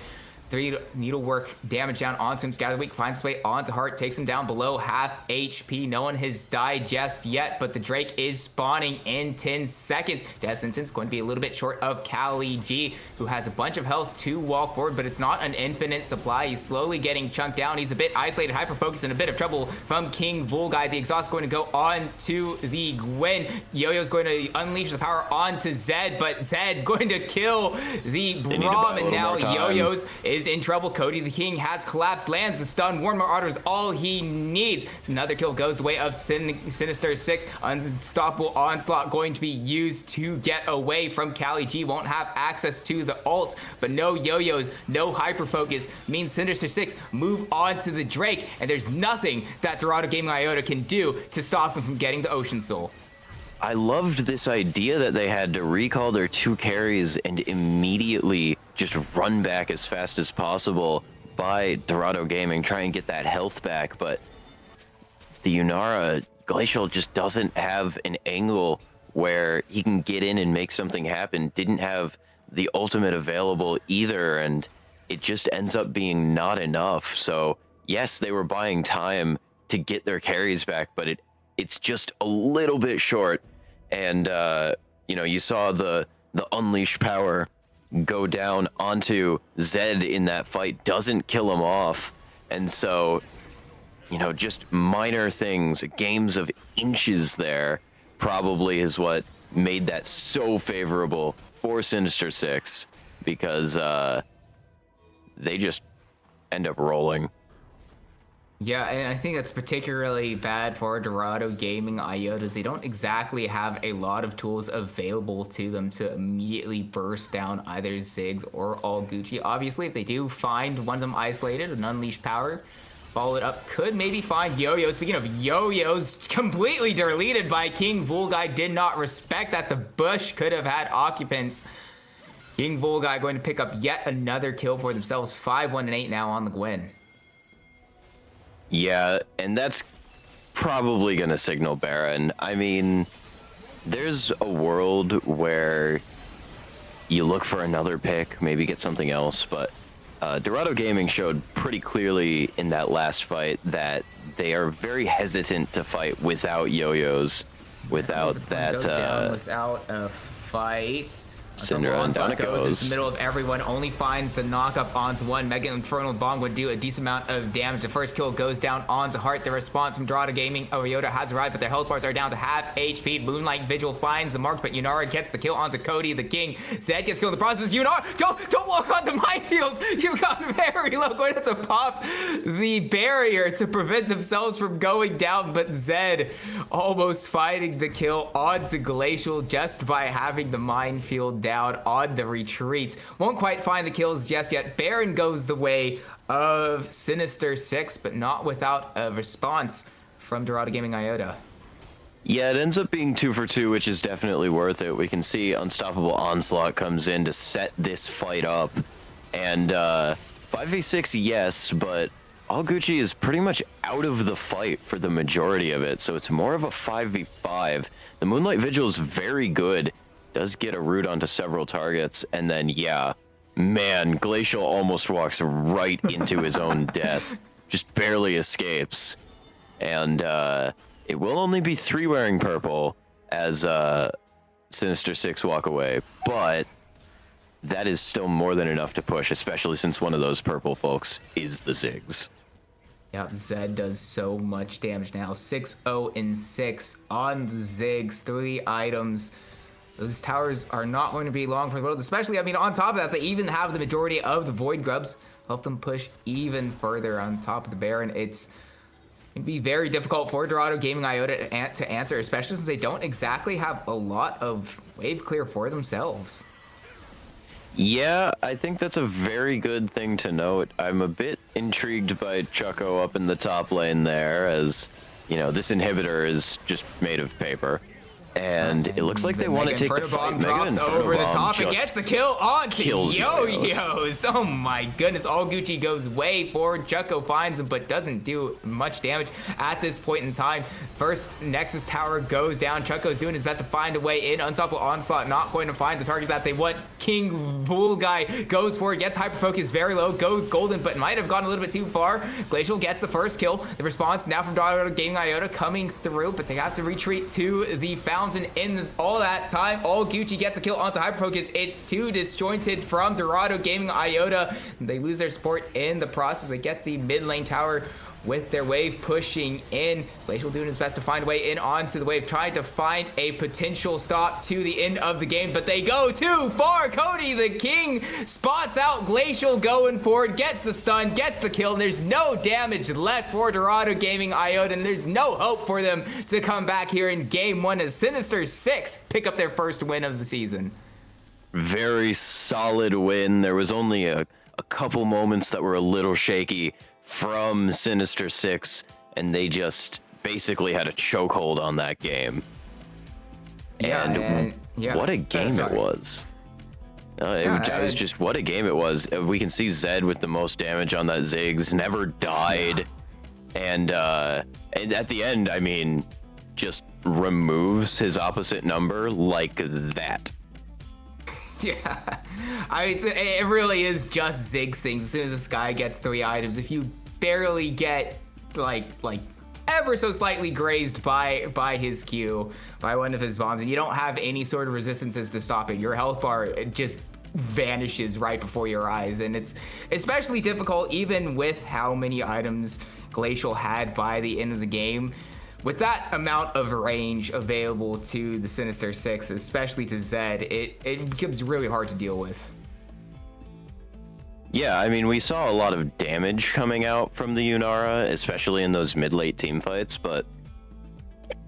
3 needlework damage down onto him. Scatter Weak finds his way onto Heart, takes him down below half HP. No one has died just yet, but the Drake is spawning in 10 seconds. Death Sentence going to be a little bit short of Kali G, who has a bunch of health to walk forward, but it's not an infinite supply. He's slowly getting chunked down. He's a bit isolated, Hyperfocus, in a bit of trouble from King Vulgai. The exhaust going to go on to the Gwen. Yo-Yo's going to unleash the power onto Zed, but Zed going to kill the Braum, and now Yo-Yo's is in trouble. Cody the King has collapsed, lands the stun. Warren Marauder is all he needs. Another kill goes the way of Synister 6. Unstoppable Onslaught going to be used to get away from Kali G. Won't have access to the ult, but no Yo-Yos, no Hyperfocus means Synister 6 move on to the Drake, and there's nothing that Dorado Gaming Iota can do to stop him from getting the Ocean Soul. I loved this idea that they had to recall their 2 carries and immediately just run back as fast as possible by Dorado Gaming, try and get that health back. But the Yunara, Glacial just doesn't have an angle where he can get in and make something happen. Didn't have the ultimate available either, and it just ends up being not enough. So yes, they were buying time to get their carries back, but it's just a little bit short. And you know, you saw the unleash power go down onto Zed in that fight, doesn't kill him off. And so, you know, just minor things, games of inches there probably is what made that so favorable for Synister 6, because they just end up rolling. Yeah, and I think that's particularly bad for Dorado Gaming Iotas. They don't exactly have a lot of tools available to them to immediately burst down either Ziggs or all Gucci. Obviously, if they do find one of them isolated, an unleashed power, follow it up, could maybe find Yo-Yo. Speaking of Yo-Yos, completely deleted by King Vulgai. Did not respect that the bush could have had occupants. King Vulgai going to pick up yet another kill for themselves. 5-1-8 now on the Gwen. Yeah, and that's probably going to signal Baron. I mean, there's a world where you look for another pick, maybe get something else, but Dorado Gaming showed pretty clearly in that last fight that they are very hesitant to fight without Yo-Yos, without that... without a fight. Syndra, and down it goes into goes. the middle of everyone, only finds the knock-up onto one. Mega Infernal Bomb would do a decent amount of damage. The first kill goes down onto Heart. The response from Dorado Gaming, Iota has arrived, but their health bars are down to half HP. Moonlight Vigil finds the mark, but Yunara gets the kill onto Cody, the king. Zed gets killed in the process. Yunara, don't walk on the minefield. You've got very low, going to pop the barrier to prevent themselves from going down, but Zed almost finding the kill onto Glacial just by having the minefield down on the retreat. Won't quite find the kills just yet. Baron goes the way of Synister 6, but not without a response from Dorado Gaming Iota. Yeah, it ends up being 2 for 2, which is definitely worth it. We can see Unstoppable Onslaught comes in to set this fight up. And 5v6, yes, but All Gucci is pretty much out of the fight for the majority of it, so it's more of a 5v5. The Moonlight Vigil is very good, does get a root onto several targets, and then, yeah, man, Glacial almost walks right into his own death, just barely escapes. And it will only be 3 wearing purple as Synister 6 walk away, but that is still more than enough to push, especially since one of those purple folks is the Ziggs. Yep, Zed does so much damage now. 6-0-6 on the Ziggs, 3 items. Those towers are not going to be long for the world, especially, I mean, on top of that, they even have the majority of the Void Grubs. Help them push even further on top of the Baron. It's going to be very difficult for Dorado Gaming Iota to answer, especially since they don't exactly have a lot of wave clear for themselves. Yeah, I think that's a very good thing to note. I'm a bit intrigued by Chucko up in the top lane there, as, you know, this inhibitor is just made of paper. And it looks like they want to take the fight. Mega Inferno Bomb over the top and gets the kill onto Yo-Yos. Oh my goodness, All Gucci goes way forward. Chucko finds him, but doesn't do much damage at this point in time. First Nexus Tower goes down. Chucko's doing his best to find a way in. Unstoppable Onslaught not going to find the target that they want. King Bull guy goes for it, gets hyper focus very low, goes golden, but might have gone a little bit too far. Glacial gets the first kill. The response now from Dorado Gaming Iota coming through, but they have to retreat to the fountain. In all that time, All Gucci gets a kill onto Hyperfocus. It's too disjointed from Dorado Gaming Iota. They lose their support in the process. They get the mid lane tower with their wave pushing in. Glacial doing his best to find a way in onto the wave, trying to find a potential stop to the end of the game, but they go too far. Cody, the king, spots out Glacial going forward, gets the stun, gets the kill, and there's no damage left for Dorado Gaming Iota, and there's no hope for them to come back here in game 1 as Synister 6 pick up their first win of the season. Very solid win. There was only a couple moments that were a little shaky from Synister 6, and they just basically had a chokehold on that game. And what a game it was. It was just, what a game it was. We can see Zed with the most damage on that Ziggs, never died. And at the end, I mean, just removes his opposite number like that. Yeah, it really is just Ziggs things. As soon as this guy gets 3 items, if you barely get like ever so slightly grazed by his Q, by one of his bombs, and you don't have any sort of resistances to stop it, your health bar just vanishes right before your eyes. And it's especially difficult even with how many items Glacial had by the end of the game. With that amount of range available to the Synister 6, especially to Zed, it becomes really hard to deal with. Yeah, I mean, we saw a lot of damage coming out from the Yunara, especially in those mid-late team fights, but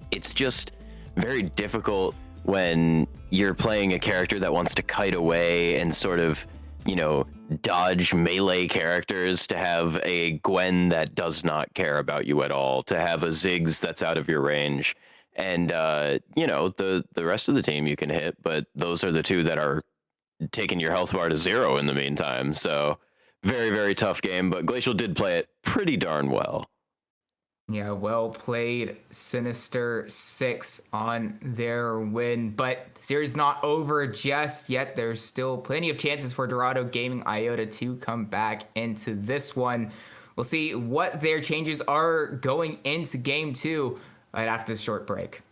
it's just very difficult when you're playing a character that wants to kite away and sort of, you know, dodge melee characters, to have a Gwen that does not care about you at all, to have a Ziggs that's out of your range, and you know, the rest of the team you can hit, but those are the 2 that are taking your health bar to 0 in the meantime. So very, very tough game, but Glacial did play it pretty darn well. Yeah, well played, Synister 6 on their win, but the series not over just yet. There's still plenty of chances for Dorado Gaming Iota to come back into this one. We'll see what their changes are going into game 2 right after this short break.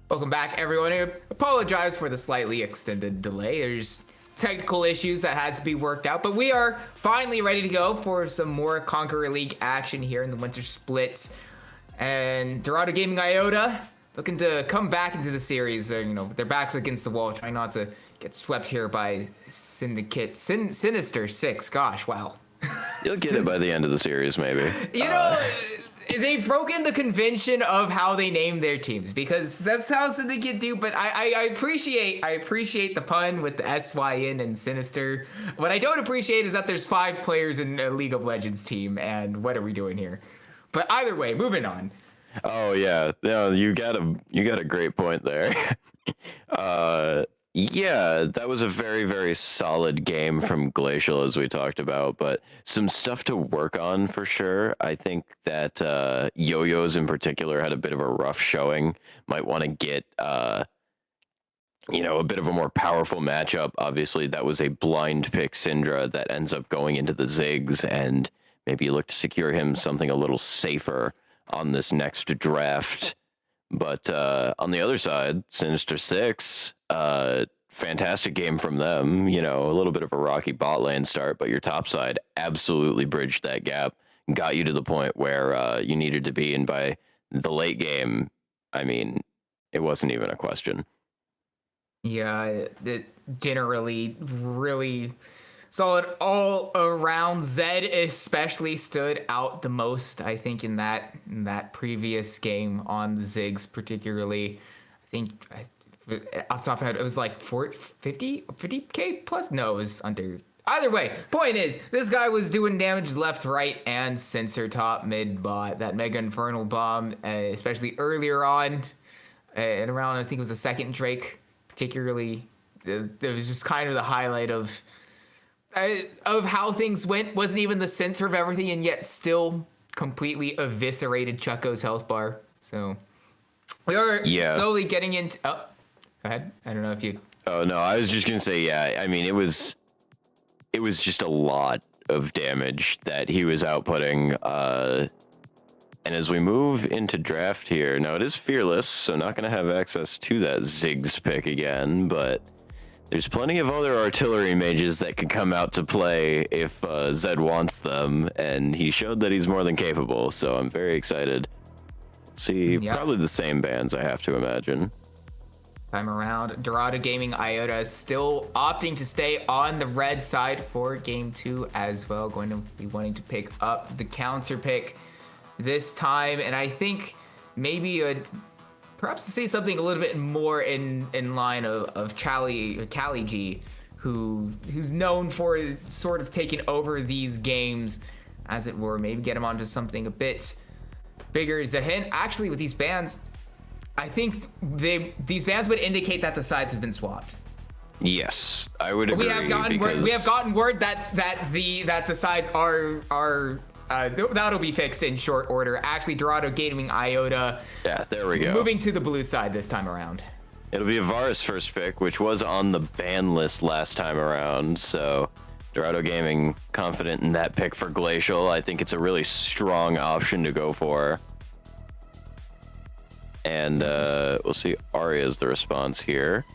Welcome back, everyone. I apologize for the slightly extended delay. There's technical issues that had to be worked out, but we are finally ready to go for some more Conqueror League action here in the winter splits. And Dorado Gaming Iota looking to come back into the series. With their backs against the wall, trying not to get swept here by Synister 6. Gosh, wow. You'll get it by the end of the series, maybe. They've broken the convention of how they name their teams, because that's how Syndicate do. But I appreciate the pun with the SYN and Synister. What I don't appreciate is that there's 5 players in a League of Legends team, and what are we doing here? But either way, moving on. Oh yeah, no, you got a great point there. Yeah, that was a very, very solid game from Glacial, as we talked about, but some stuff to work on for sure. I think that Yo-Yos in particular had a bit of a rough showing. Might want to get, a bit of a more powerful matchup. Obviously, that was a blind pick Syndra that ends up going into the Ziggs, and maybe you look to secure him something a little safer on this next draft. But on the other side, Synister 6, fantastic game from them. A little bit of a rocky bot lane start, but your top side absolutely bridged that gap, got you to the point where you needed to be. And by the late game, I mean, it wasn't even a question. Yeah, it generally really solid all around. Zed especially stood out the most, I think, in that previous game on the Ziggs, particularly. I think off the top of my head, it was like 50k plus. No, it was under. Either way, point is, this guy was doing damage left, right, and sensor top, mid, bot. That Mega Infernal Bomb, especially earlier on, and around, I think it was the second Drake, particularly. It was just kind of the highlight of how things went. Wasn't even the center of everything, and yet still completely eviscerated Chucko's health bar. So we are slowly getting into. Oh, go ahead. I don't know if you. Oh no, I was just gonna say, yeah. I mean, it was just a lot of damage that he was outputting. And as we move into draft here, now it is Fearless, so not gonna have access to that Ziggs pick again, but there's plenty of other artillery mages that could come out to play if Zed wants them, and he showed that he's more than capable, so I'm very excited. See, probably the same bands, I have to imagine. Time around, Dorado Gaming Iota is still opting to stay on the red side for game 2 as well. Going to be wanting to pick up the counter pick this time, and I think maybe perhaps to see something a little bit more in line of Cali G, who's known for sort of taking over these games, as it were. Maybe get him onto something a bit bigger. Zahin, actually, with these bans, I think these bans would indicate that the sides have been swapped. Yes, I would agree. We have gotten word that the sides are. That'll be fixed in short order. Actually, Dorado Gaming Iota. Yeah, there we go. Moving to the blue side this time around. It'll be Avara's first pick, which was on the ban list last time around. So Dorado Gaming confident in that pick for Glacial. I think it's a really strong option to go for. And we'll see Arya's the response here.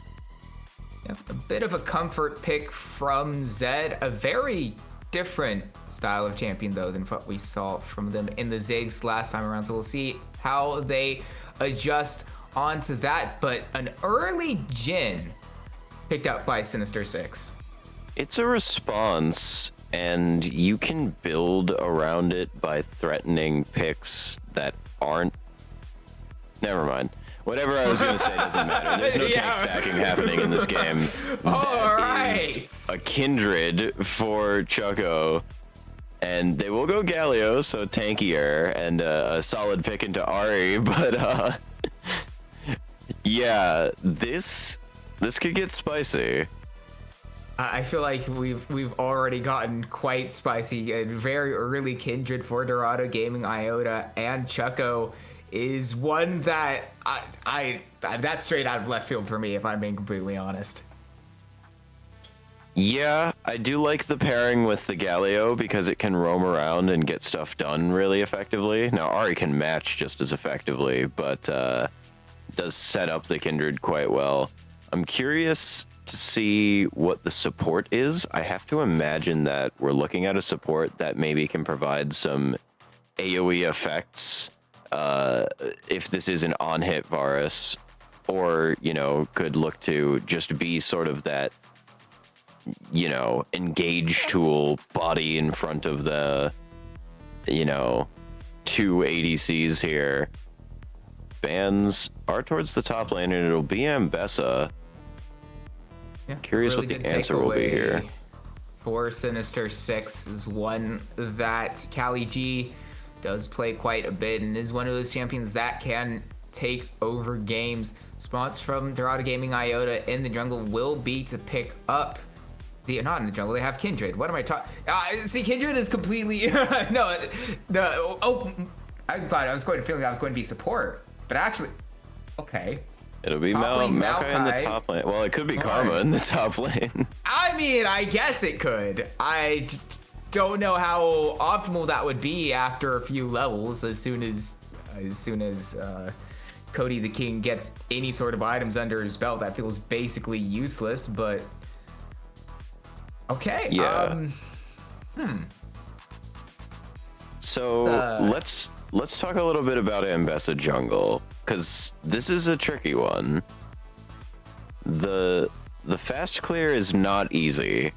Yeah, a bit of a comfort pick from Zed. A very different style of champion, though, than what we saw from them in the Ziggs last time around. So we'll see how they adjust onto that. But an early Jhin picked up by Synister 6. It's a response, and you can build around it by threatening picks that aren't. Never mind. Whatever I was going to say doesn't matter. There's no tank stacking happening in this game. All right. Is a kindred for Chucko. And they will go Galio, so tankier, and a solid pick into Ahri. But yeah, this could get spicy. I feel like we've already gotten quite spicy. A very early kindred for Dorado Gaming Iota, and Chucko is one that that's straight out of left field for me, if I'm being completely honest. Yeah, I do like the pairing with the Galio because it can roam around and get stuff done really effectively. Now, Ahri can match just as effectively, but does set up the Kindred quite well. I'm curious to see what the support is. I have to imagine that we're looking at a support that maybe can provide some AoE effects if this is an on-hit Varus, or, you know, could look to just be sort of that, you know, engage tool body in front of the, you know, two ADCs here. Bans are towards the top lane, and it'll be Ambessa. Yeah, Curious really what the good answer will be takeaway here. For Synister 6 is one that Cali G does play quite a bit and is one of those champions that can take over games. Response from Dorado Gaming Iota in the jungle will be to pick up not in the jungle, they have Kindred. What am I talking? See, Kindred is completely no. I thought I was going to feel like I was going to be support, but actually, okay. It'll be Maokai in the top lane. Well, it could be Karma in the top lane. I mean, I guess it could. I don't know how optimal that would be after a few levels. As soon as Cody the King gets any sort of items under his belt, that feels basically useless. But okay. Yeah. So let's talk a little bit about Ambessa jungle, because this is a tricky one. The fast clear is not easy.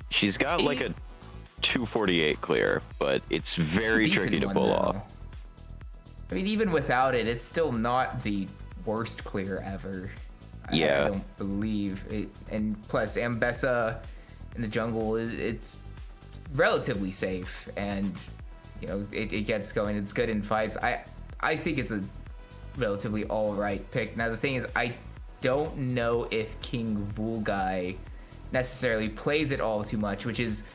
She's got like a 248 clear, but it's very tricky to pull off. I mean, even without it, it's still not the worst clear ever. Yeah. I don't believe it. And plus, Ambessa in the jungle, it's relatively safe, and you know, it gets going. It's good in fights. I think it's a relatively all right pick. Now the thing is, I don't know if King Vulgai necessarily plays it all too much, which is,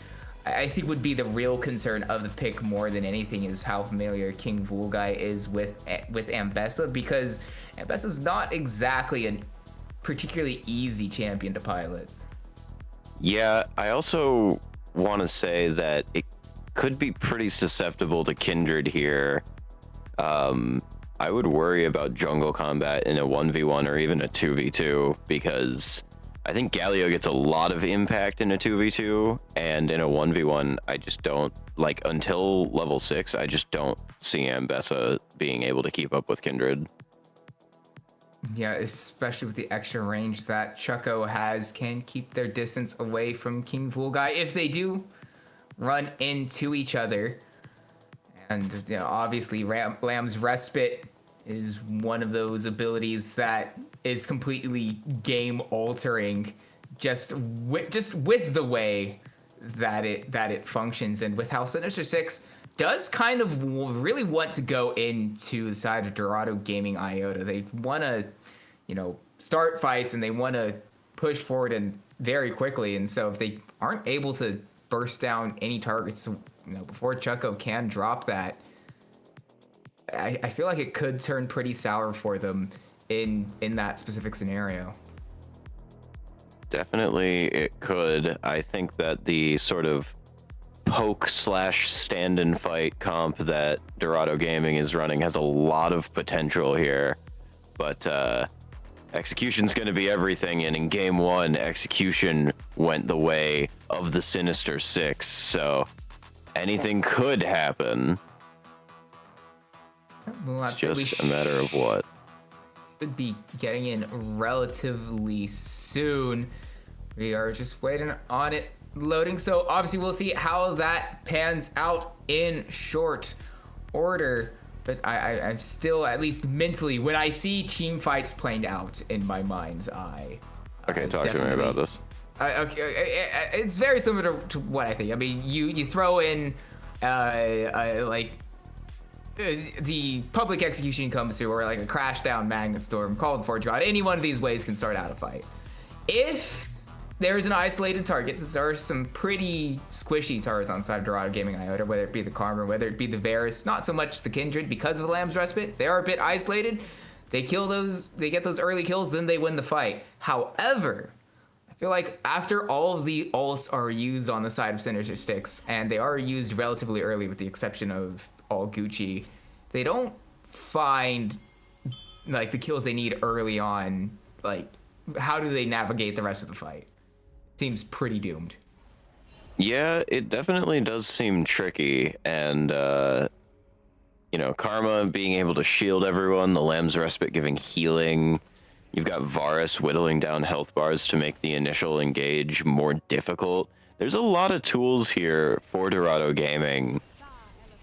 I think, would be the real concern of the pick more than anything, is how familiar King Vulgai is with Ambessa, because Ambessa's not exactly a particularly easy champion to pilot. Yeah, I also want to say that it could be pretty susceptible to Kindred here. I would worry about jungle combat in a 1v1 or even a 2v2, because I think Galio gets a lot of impact in a 2v2, and in a 1v1, I just don't, like, until level 6, I just don't see Ambessa being able to keep up with Kindred. Yeah, especially with the extra range that Chucko has, can keep their distance away from King Vulgai if they do run into each other. And you know, obviously Lamb's Respite is one of those abilities that is completely game altering just with the way that it functions, and with how Synister 6 does kind of really want to go into the side of Dorado Gaming Iota. They want to, you know, start fights, and they want to push forward and very quickly. And so if they aren't able to burst down any targets, you know, before Chucko can drop that, I feel like it could turn pretty sour for them in that specific scenario. Definitely it could. I think that the sort of poke / stand and fight comp that Dorado Gaming is running has a lot of potential here, but execution's going to be everything, and in game 1 execution went the way of the Synister 6, so anything could happen. Well, it's just a matter of what. Should be getting in relatively soon. We are just waiting on it loading, so obviously we'll see how that pans out in short order. But I'm still, at least mentally, when I see team fights playing out in my mind's eye. Okay, talk to me about this. It's very similar to what I think. I mean, you throw in like the public execution comes through, or like a crash down magnet storm, called for draw. Any one of these ways can start out a fight. If there's an isolated target, since there are some pretty squishy targets on side of Dorado Gaming Iota, whether it be the Karma, whether it be the Varus, not so much the Kindred because of the Lamb's Respite. They are a bit isolated. They kill those, they get those early kills, then they win the fight. However, I feel like after all of the ults are used on the side of Synister 6, and they are used relatively early with the exception of all Gucci, they don't find like the kills they need early on, like how do they navigate the rest of the fight? Seems pretty doomed. Yeah, it definitely does seem tricky, and Karma being able to shield everyone, the Lamb's Respite giving healing. You've got Varus whittling down health bars to make the initial engage more difficult. There's a lot of tools here for Dorado Gaming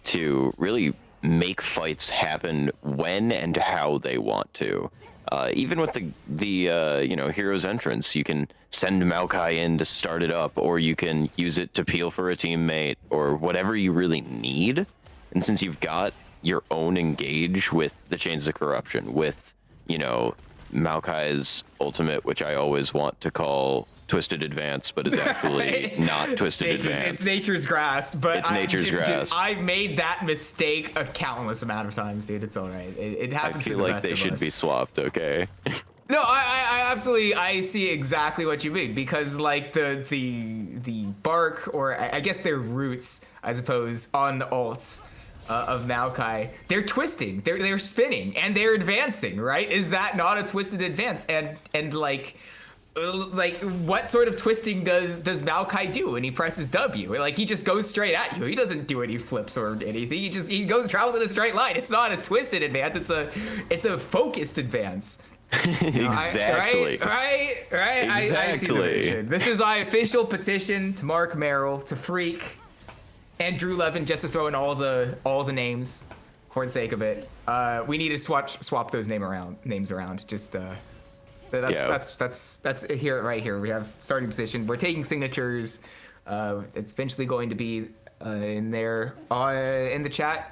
to really make fights happen when and how they want to. Even with the hero's entrance, you can send Maokai in to start it up, or you can use it to peel for a teammate, or whatever you really need. And since you've got your own engage with the Chains of Corruption, with, Maokai's ultimate, which I always want to call Twisted Advance, but is actually not Twisted Advance. It's Nature's Grass, but it's Nature's Grass. I've made that mistake a countless amount of times, dude. It's all right. It happens. I feel like they should be swapped. Okay. No, I absolutely, I see exactly what you mean, because like the bark, or I guess their roots, I suppose, on the ults of Maokai, they're twisting, they're spinning, and they're advancing, right? Is that not a twisted advance? And like what sort of twisting does Maokai do when he presses W? Like, he just goes straight at you. He doesn't do any flips or anything. He travels in a straight line. It's not a twisted advance. It's a focused advance. Exactly. Right. Exactly. I see the vision. This is my official petition to Mark Merrill, to Freak, and Drew Levin, just to throw in all the names for the sake of it. We need to swap those names around. Just that's here, right here. We have starting position. We're taking signatures. It's eventually going to be in there in the chat.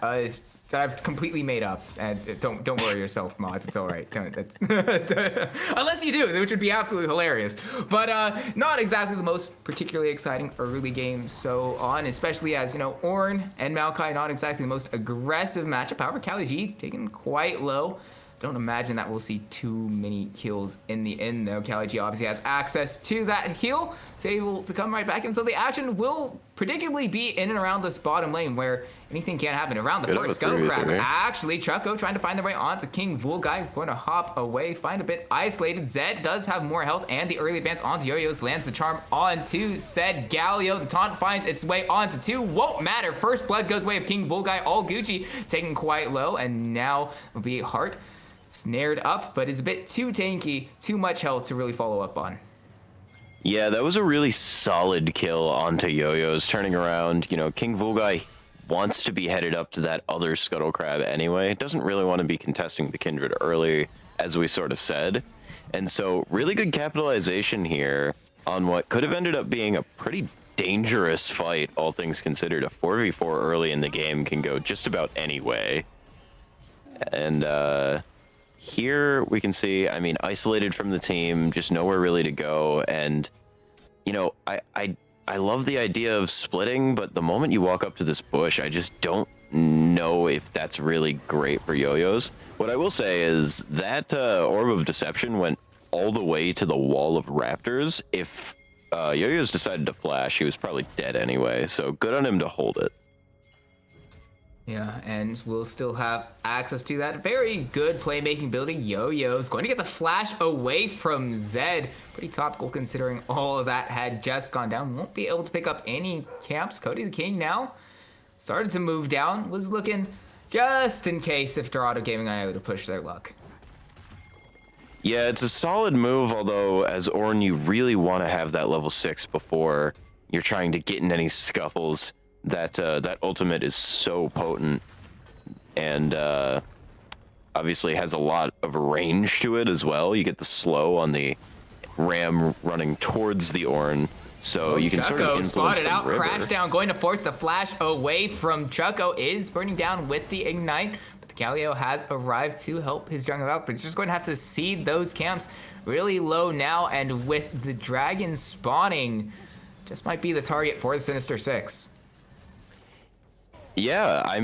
That I've completely made up, and don't worry yourself, mods. It's all right. Unless you do, which would be absolutely hilarious. But not exactly the most particularly exciting early game so on, especially as Ornn and Maokai, not exactly the most aggressive matchup. However, Cali G taken quite low. Don't imagine that we'll see too many kills in the end, though. Cali G obviously has access to that heal, so able to come right back in. So the action will predictably be in and around this bottom lane, where anything can happen. Around the first Scuttle Crab, actually, Chucko trying to find the way onto King Vulgai, going to hop away, find a bit isolated. Zed does have more health, and the early advance onto Yo-Yo's lands the charm onto said Galio. The taunt finds its way onto two. Won't matter. First blood goes way of King Vulgai. All Gucci taken quite low, and now will be Heart snared up, but is a bit too tanky, too much health to really follow up on. Yeah, that was a really solid kill onto Yo-Yo's. Turning around, King Vulgai wants to be headed up to that other Scuttle Crab anyway. Doesn't really want to be contesting the Kindred early, as we sort of said. And so really good capitalization here on what could have ended up being a pretty dangerous fight, all things considered. A 4v4 early in the game can go just about any way. And here we can see, isolated from the team, just nowhere really to go. And, I love the idea of splitting, but the moment you walk up to this bush, I just don't know if that's really great for Yo-Yo's. What I will say is that Orb of Deception went all the way to the wall of Raptors. If Yo-Yo's decided to flash, he was probably dead anyway, so good on him to hold it. Yeah, and we'll still have access to that very good playmaking ability. Yo-Yo's going to get the flash away from Zed. Pretty topical considering all of that had just gone down. Won't be able to pick up any camps. Cody the King now started to move down. Was looking just in case if Dorado Gaming Iota push their luck. Yeah, it's a solid move, although as Ornn, you really want to have that level 6 before you're trying to get in any scuffles. That ultimate is so potent, and obviously has a lot of range to it as well. You get the slow on the ram running towards the Ornn, so you can sort of influence spotted from out, river. crash down, going to force the flash away from Chucko. Is burning down with the ignite, but the Galio has arrived to help his jungle out, but he's just going to have to seed those camps really low now, and with the dragon spawning, just might be the target for the Synister 6. Yeah,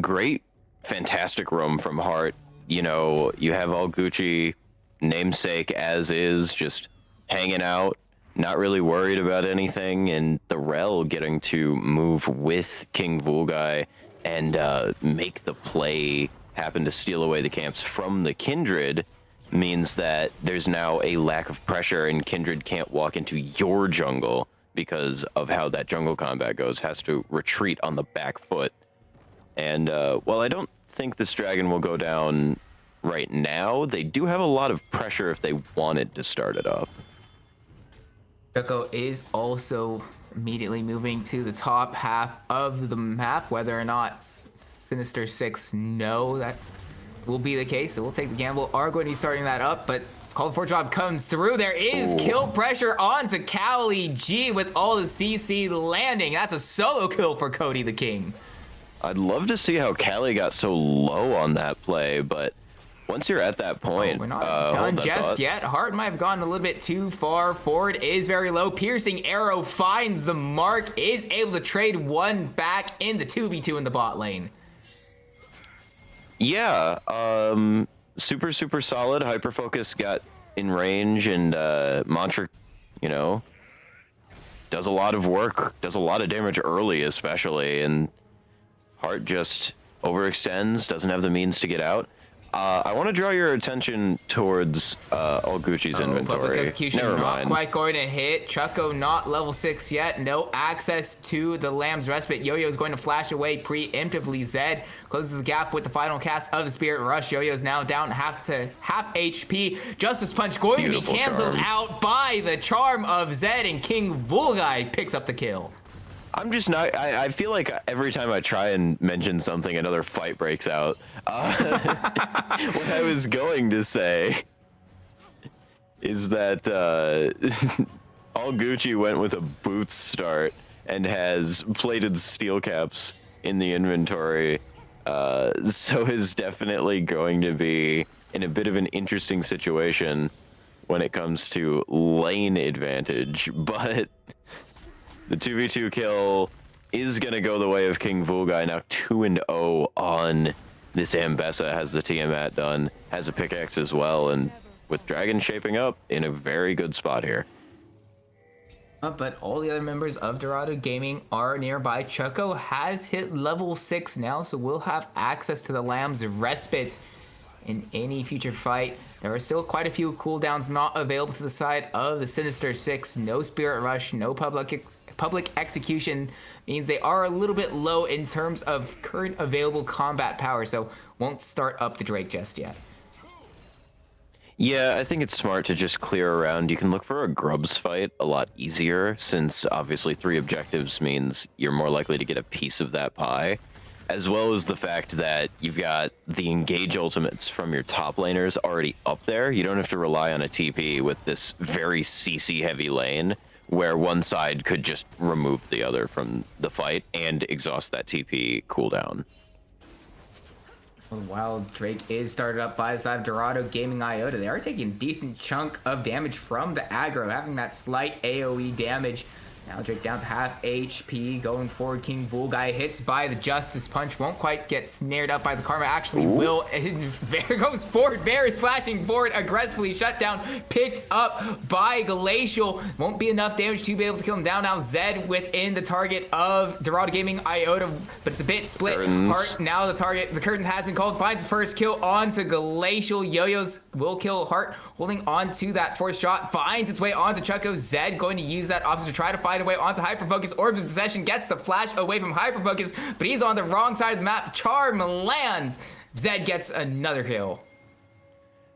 great, fantastic roam from Heart. You have all Gucci, namesake as is, just hanging out, not really worried about anything, and the Rel getting to move with King Vulgai and make the play happen to steal away the camps from the Kindred means that there's now a lack of pressure and Kindred can't walk into your jungle because of how that jungle combat goes, has to retreat on the back foot. And while I don't think this dragon will go down right now, they do have a lot of pressure if they wanted to start it up. Choco is also immediately moving to the top half of the map. Whether or not Synister 6 know that will be the case, so we'll take the gamble. Are going to be starting that up, but call for job comes through. There is kill pressure onto Cali G with all the CC landing. That's a solo kill for Cody the King. I'd love to see how Cali got so low on that play, but once you're at that point, we're not done just yet. Hart might have gone a little bit too far forward. Is very low. Piercing arrow finds the mark. Is able to trade one back in the 2v2 in the bot lane. Yeah, super solid. Hyperfocus got in range, and Mantra, you know, does a lot of work, does a lot of damage early, especially, and Hart just overextends, doesn't have the means to get out. I want to draw your attention towards All Gucci's inventory. Public execution Never not mind. quite going to hit. Chucko not level 6 yet. No access to the Lamb's Respite. Yo-Yo's going to flash away preemptively. Zed closes the gap with the final cast of the Spirit Rush. Yo-Yo's now down half HP. Justice Punch going to be canceled out by the charm of Zed, and King Vulgai picks up the kill. I'm just not. I feel like every time I try and mention something, another fight breaks out. What I was going to say is that All Gucci went with a boots start and has plated steel caps in the inventory, so is definitely going to be in a bit of an interesting situation when it comes to lane advantage, but the 2v2 kill is going to go the way of King Vulgai, now 2-0 on this Ambessa, has the Tiamat done, has a pickaxe as well, and with Dragon shaping up in a very good spot here. But all the other members of Dorado Gaming are nearby. Choco has hit level 6 now, so we'll have access to the Lamb's Respite in any future fight. There are still quite a few cooldowns not available to the side of the Synister 6. No Spirit Rush, no public execution means they are a little bit low in terms of current available combat power, so won't start up the Drake just yet. Yeah, I think it's smart to just clear around. You can look for a grubs fight a lot easier, since obviously 3 objectives means you're more likely to get a piece of that pie, as well as the fact that you've got the engage ultimates from your top laners already up there. You don't have to rely on a TP with this very CC heavy lane, where one side could just remove the other from the fight and exhaust that TP cooldown. While Drake is started up by the side of Dorado Gaming Iota, they are taking a decent chunk of damage from the aggro, having that slight AoE damage. Now Drake down to half HP, going forward. King Vulgai hits by the Justice Punch, won't quite get snared up by the Karma, actually will. Bear goes forward, Bear is flashing forward aggressively, shut down, picked up by Glacial. Won't be enough damage to be able to kill him down. Now Zed within the target of Dorado Gaming Iota, but it's a bit split. Curtains. Hart now the target, the curtain has been called, finds the first kill onto Glacial. Yo-Yo's will kill Hart, holding on to that fourth shot, finds its way onto Chucko. Zed going to use that option to try to find away onto Hyperfocus. Orbs of Possession gets the flash away from Hyperfocus, but he's on the wrong side of the map. Charm lands. Zed gets another kill.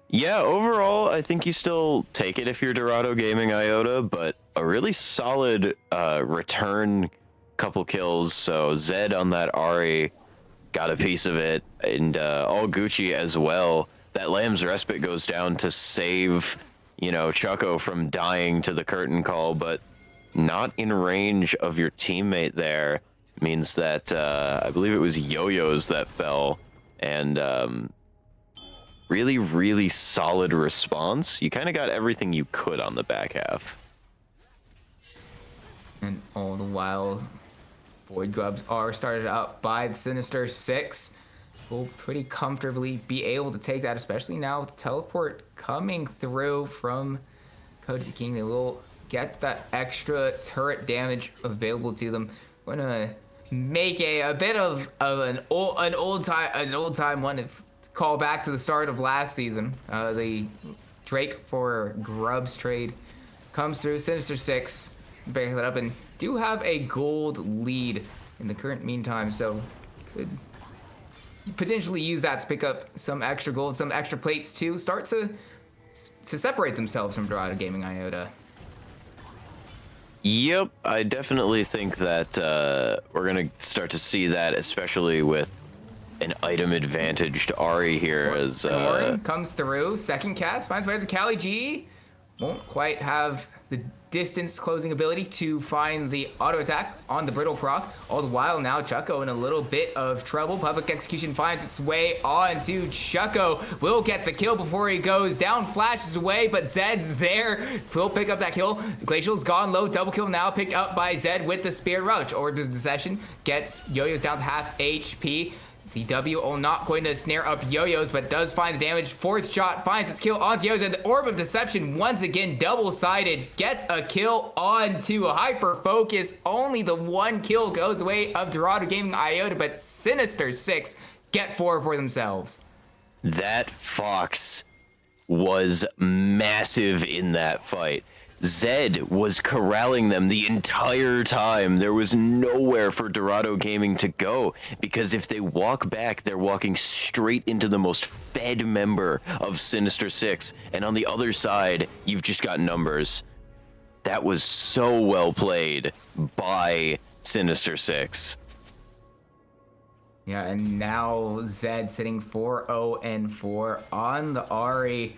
Yeah, overall, I think you still take it if you're Dorado Gaming Iota, but a really solid return couple kills. So Zed on that Ari got a piece of it, and All Gucci as well. That Lamb's Respite goes down to save, you know, Chucko from dying to the curtain call, but not in range of your teammate there means that I believe it was Yo-Yo's that fell, and really solid response. You kind of got everything you could on the back half. And all the while, Void Grubs are started up by the Synister 6. Will pretty comfortably be able to take that, especially now with the teleport coming through from Cody the King. They will get that extra turret damage available to them. We're gonna make a bit of an old time one. If call back to the start of last season. The Drake for Grubs trade comes through. Synister 6 back that up and do have a gold lead in the current meantime, so could potentially use that to pick up some extra gold, some extra plates to start to separate themselves from Dorado Gaming Iota. Yep, I definitely think that we're going to start to see that, especially with an item advantaged Ari here. As Warren comes through, second cast, finds way to Cali G. Won't quite have the distance closing ability to find the auto attack on the brittle proc. All the while now Chucko in a little bit of trouble. Public execution finds its way onto Chucko. Will get the kill before he goes down, flashes away, but Zed's there. Will pick up that kill. Glacial's gone low, double kill now picked up by Zed with the Spirit Rush. Order the session, gets Yo-Yo's down to half HP. The W not going to snare up Yo-Yo's, but does find the damage. Fourth shot finds its kill onto Yo-Yo's, and the Orb of Deception once again double-sided gets a kill onto Hyper Focus. Only the one kill goes away of Dorado Gaming Iota, but Synister 6 get 4 for themselves. that Fox was massive in that fight. Zed was corralling them the entire time. There was nowhere for Dorado Gaming to go, because if they walk back, they're walking straight into the most fed member of Synister 6, and on the other side, you've just got numbers. That was so well played by Synister 6. Yeah, and now Zed sitting 4-0-4 on the Ari.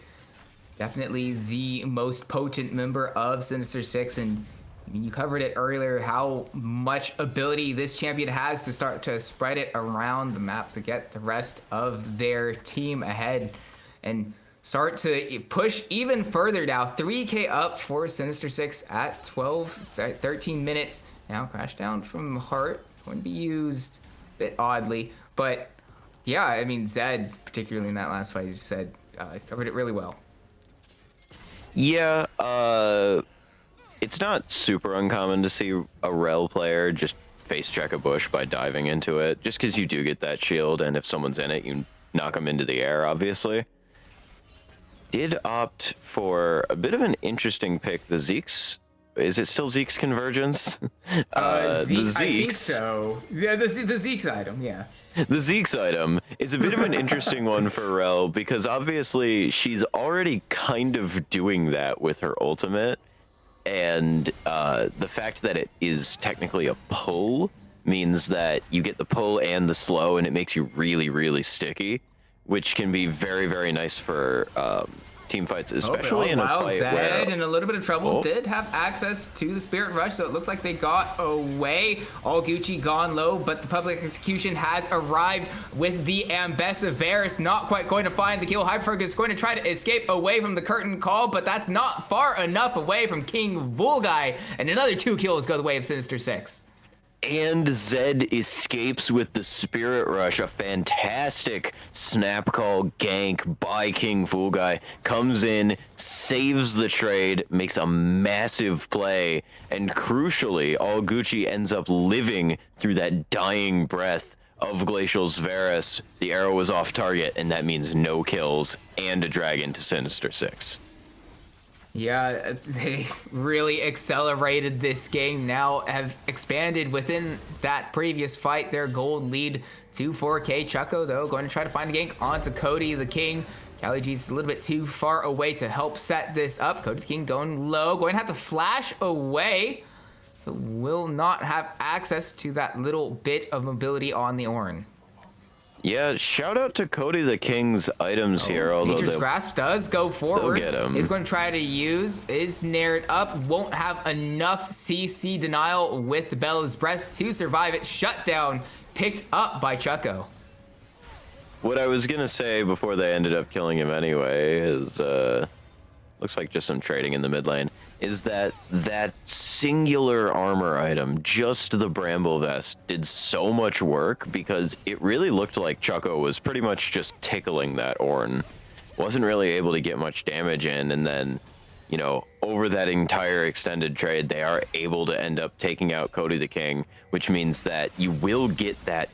Definitely the most potent member of Synister 6, and you covered it earlier, how much ability this champion has to start to spread it around the map to get the rest of their team ahead and start to push even further now. 3K up for Synister 6 at 13 minutes. Now crash down from Heart, going to be used a bit oddly, but yeah, I mean, Zed, particularly in that last fight, you said, covered it really well. Yeah, it's not super uncommon to see a Rel player just face check a bush by diving into it, just because you do get that shield, and if someone's in it, you knock them into the air, obviously. Did opt for a bit of an interesting pick, the Zeke's. Is it still Zeke's Convergence? Zeke, the Zeke's. I think so. Yeah, the Zeke's item, yeah. The Zeke's item is a bit of an interesting one for Rel, because obviously she's already kind of doing that with her ultimate, and the fact that it is technically a pull means that you get the pull and the slow, and it makes you really, really sticky, which can be very, very nice for team fights, especially in a fight Zed where... in a little bit of trouble did have access to the Spirit Rush, so it looks like they got away. All Gucci gone low, but the public execution has arrived with the Ambassadoress not quite going to find the kill. Hyperfocus is going to try to escape away from the curtain call, but that's not far enough away from King Vulgai, and another 2 kills go the way of Synister 6. And Zed escapes with the Spirit Rush, a fantastic snap call gank by King Vulgai. Comes in, saves the trade, makes a massive play, and crucially, All Gucci ends up living through that dying breath of Glacial's Varus. The arrow was off target, and that means no kills and a dragon to Synister 6. Yeah, they really accelerated this game. Now have expanded within that previous fight their gold lead to 4K. Chucko, though, going to try to find a gank onto Cody the King. Cali G's a little bit too far away to help set this up. Cody the King going low, going to have to flash away. So will not have access to that little bit of mobility on the Ornn. Yeah, shout out to Cody the King's items here. Although Nature's Grasp does go forward. Get him. Is going to try to use, is snared up, won't have enough CC denial with the Bell's Breath to survive it. Shut down, picked up by Chucko. What I was gonna say before they ended up killing him anyway is, looks like just some trading in the mid lane, is that singular armor item, just the Bramble Vest, did so much work because it really looked like Chucko was pretty much just tickling that Ornn. Wasn't really able to get much damage in, and then, you know, over that entire extended trade, they are able to end up taking out Cody the King, which means that you will get that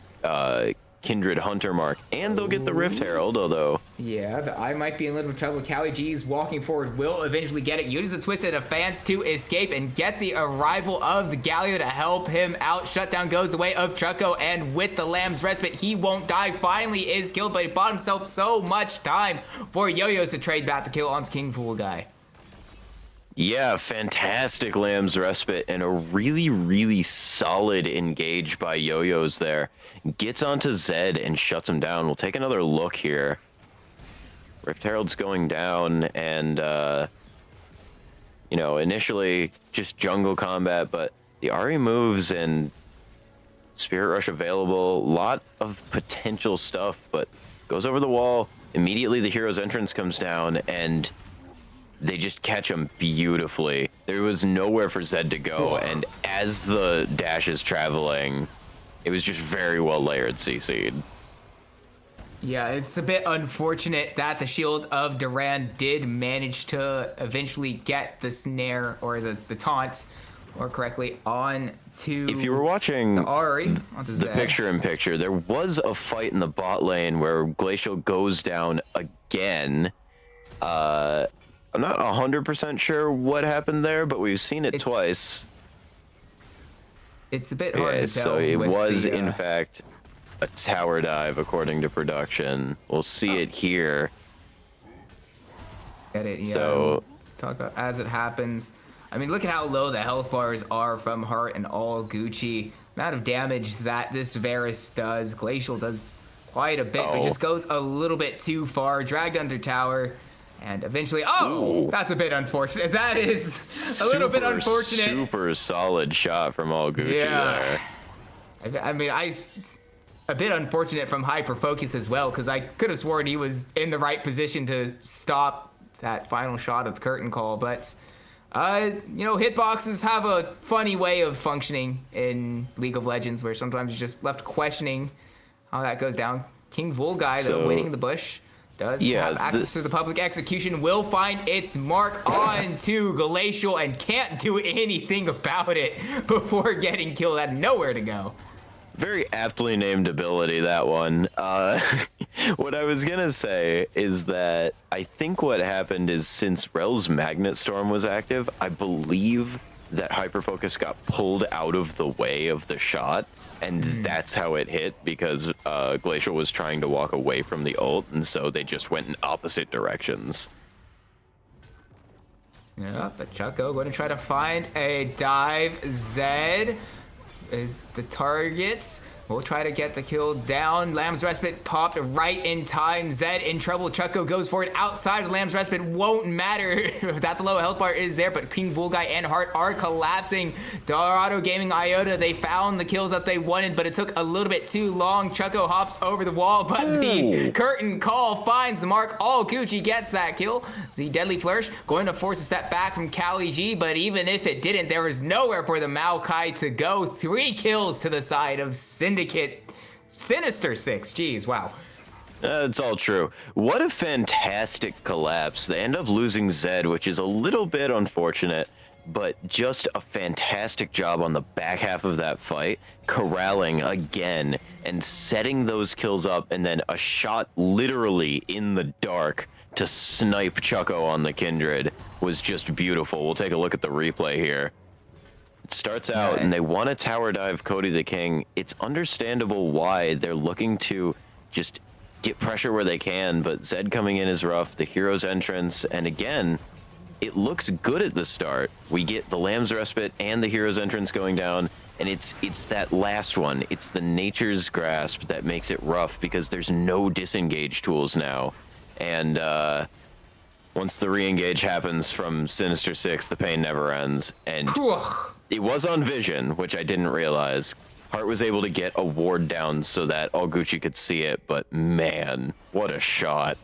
Kindred Hunter mark, and they'll get the Rift Herald, although... Yeah, the Eye might be in a little bit of trouble. Callie G's walking forward will eventually get it. Uses the Twisted Advance to escape and get the arrival of the Galio to help him out. Shutdown goes away of Chucko, and with the Lamb's Respite, he won't die. Finally is killed, but he bought himself so much time for Yo-Yos to trade back the kill onto King Fool Guy. Yeah, fantastic Lamb's Respite and a really, really solid engage by Yo-Yos there. Gets onto Zed and shuts him down. We'll take another look here. Rift Herald's going down, and, you know, initially just jungle combat, but the Ahri moves and Spirit Rush available. A lot of potential stuff, but goes over the wall. Immediately the hero's entrance comes down, and they just catch him beautifully. There was nowhere for Zed to go, and as the dash is traveling, it was just very well layered CC'd. Yeah, it's a bit unfortunate that the Shield of Duran did manage to eventually get the snare, or the taunt, more correctly, on to... If you were watching the Ahri, onto the Zed. picture-in-picture, there was a fight in the bot lane where Glacial goes down again. I'm not 100% sure what happened there, but we've seen it twice. It's a bit hard to tell. So it was, the, in fact, a tower dive, according to production. We'll see it here. Get it, yeah. So, talk about as it happens. I mean, look at how low the health bars are from Heart and all Gucci. Amount of damage that this Varus does. Glacial does quite a bit, but just goes a little bit too far. Dragged under tower. And eventually, that's a bit unfortunate. That is a little bit unfortunate. Super solid shot from all Gucci there. I mean, a bit unfortunate from Hyper Focus as well, because I could have sworn he was in the right position to stop that final shot of the curtain call. But, you know, hitboxes have a funny way of functioning in League of Legends, where sometimes you're just left questioning how that goes down. King Volgai, though, winning the bush, does have access to the public execution, will find its mark onto Glacial and can't do anything about it before getting killed. Had nowhere to go. Very aptly named ability, that one. What I was gonna say is that I think what happened is, since Rel's Magnet Storm was active, I believe that Hyperfocus got pulled out of the way of the shot, and that's how it hit, because Glacial was trying to walk away from the ult, and so they just went in opposite directions. Yeah, but Chucko going to try to find a dive. Zed is the target. We'll try to get the kill down. Lamb's Respite popped right in time. Zed in trouble. Chucko goes for it outside of Lamb's Respite. Won't matter that the low health bar is there, but King Volgai and Heart are collapsing. Dorado Gaming Iota, they found the kills that they wanted, but it took a little bit too long. Chucko hops over the wall, but the curtain call finds the mark. All Gucci gets that kill. The Deadly Flourish going to force a step back from Callie G, but even if it didn't, there was nowhere for the Maokai to go. 3 kills to the side of Syndicate. Synister 6. Jeez, wow. It's all true. What a fantastic collapse. They end up losing Zed, which is a little bit unfortunate, but just a fantastic job on the back half of that fight, corralling again and setting those kills up, and then a shot literally in the dark to snipe Chucko on the Kindred was just beautiful. We'll take a look at the replay here. It starts out and they want to tower dive Cody the King. It's understandable why they're looking to just get pressure where they can, but Zed coming in is rough. The hero's entrance, and again, it looks good at the start. We get the Lamb's Respite and the hero's entrance going down, and it's that last one. It's the Nature's Grasp that makes it rough, because there's no disengage tools now. And once the re-engage happens from Synister 6, the pain never ends. And it was on Vision, which I didn't realize. Hart was able to get a ward down so that all Gucci could see it, but man, what a shot.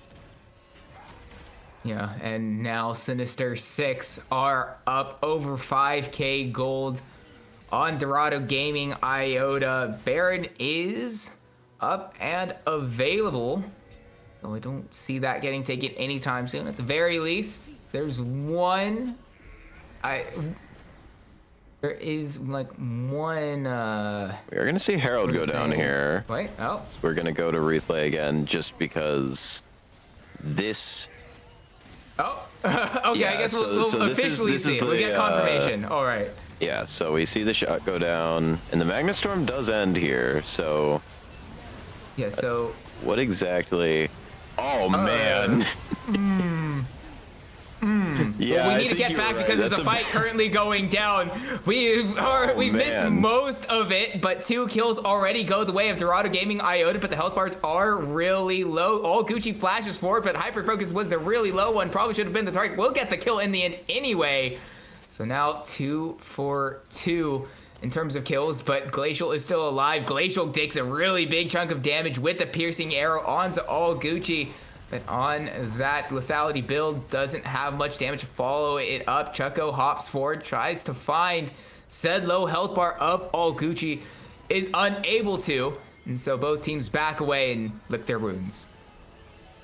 Yeah, and now Synister 6 are up over 5k gold on Dorado Gaming Iota. Baron is up and available. So I don't see that getting taken anytime soon. At the very least, there's one There is like one. We're going to see Harold go down here. Wait, oh. We're going to go to replay again just because this. Oh, okay, Yeah, I guess so we'll officially see it. We'll get confirmation. All right. Yeah, so we see the shot go down, and the Magnet Storm does end here, so. Yeah, so. What exactly? Oh, man. Yeah, Well, we need to get back because there's a fight currently going down. We've missed most of it, but 2 kills already go the way of Dorado Gaming Iota, but the health bars are really low. All Gucci flashes forward, but Hyper Focus was the really low one. Probably should have been the target. We'll get the kill in the end anyway. So now 2 for 2 in terms of kills, but Glacial is still alive. Glacial takes a really big chunk of damage with the piercing arrow onto all Gucci. But on that lethality build, doesn't have much damage to follow it up. Chucko hops forward, tries to find said low health bar of all Gucci, is unable to. And so both teams back away and lick their wounds.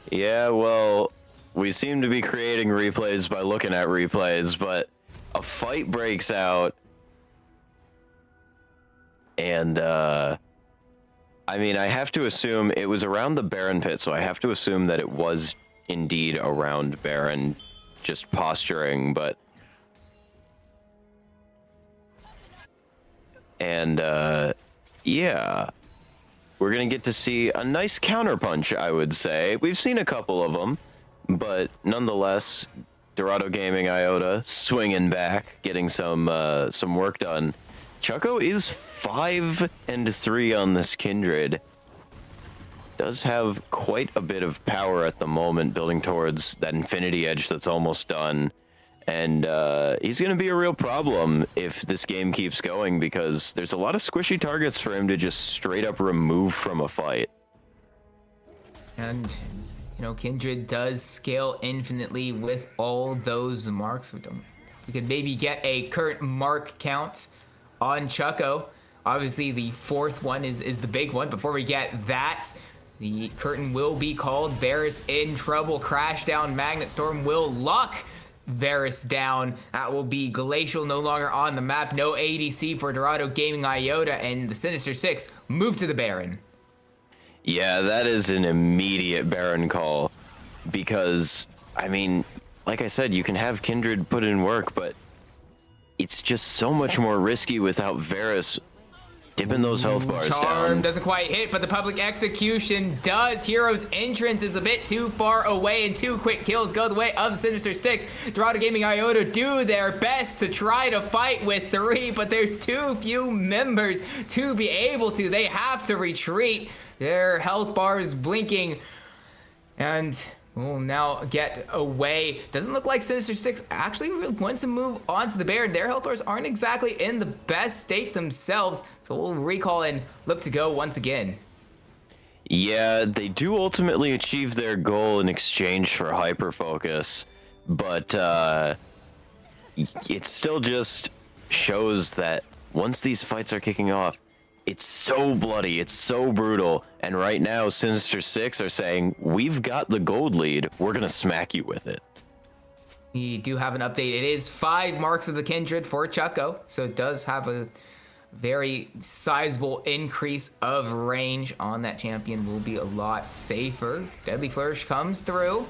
Yeah, well, we seem to be creating replays by looking at replays, but a fight breaks out. And, I mean, I have to assume it was around the Baron pit, so I have to assume that it was indeed around Baron, just posturing, but... And, yeah. We're gonna get to see a nice counterpunch, I would say. We've seen a couple of them, but nonetheless, Dorado Gaming Iota swinging back, getting some work done. Chucko is 5-3 on this Kindred. Does have quite a bit of power at the moment, building towards that Infinity Edge that's almost done. And he's going to be a real problem if this game keeps going, because there's a lot of squishy targets for him to just straight up remove from a fight. And, you know, Kindred does scale infinitely with all those marks. We could maybe get a current mark count on Chucko. Obviously, the 4th one is the big one. Before we get that, the curtain will be called. Varus in trouble. Crash down. Magnet Storm will lock Varus down. That will be Glacial no longer on the map. No ADC for Dorado Gaming Iota, and the Synister 6 move to the Baron. Yeah, that is an immediate Baron call, because, I mean, like I said, you can have Kindred put in work, but it's just so much more risky without Varus dipping those health bars Charm down. doesn't quite hit, but the public execution does. Hero's entrance is a bit too far away, and 2 quick kills go the way of the Synister 6. Dorado Gaming Iota do their best to try to fight with 3, but there's too few members to be able to. They have to retreat. Their health bars blinking, and we'll now get away. Doesn't look like Synister 6 actually wants to move on to the Baron. Their health bars aren't exactly in the best state themselves, so we'll recall and look to go once again. Yeah, they do ultimately achieve their goal in exchange for hyperfocus, but it still just shows that once these fights are kicking off, it's so bloody, it's so brutal, and right now Synister 6 are saying, we've got the gold lead, we're gonna smack you with it. We do have an update. It is 5 marks of the Kindred for Chucko, so it does have a very sizable increase of range on that champion. Will be a lot safer. Deadly Flourish comes through.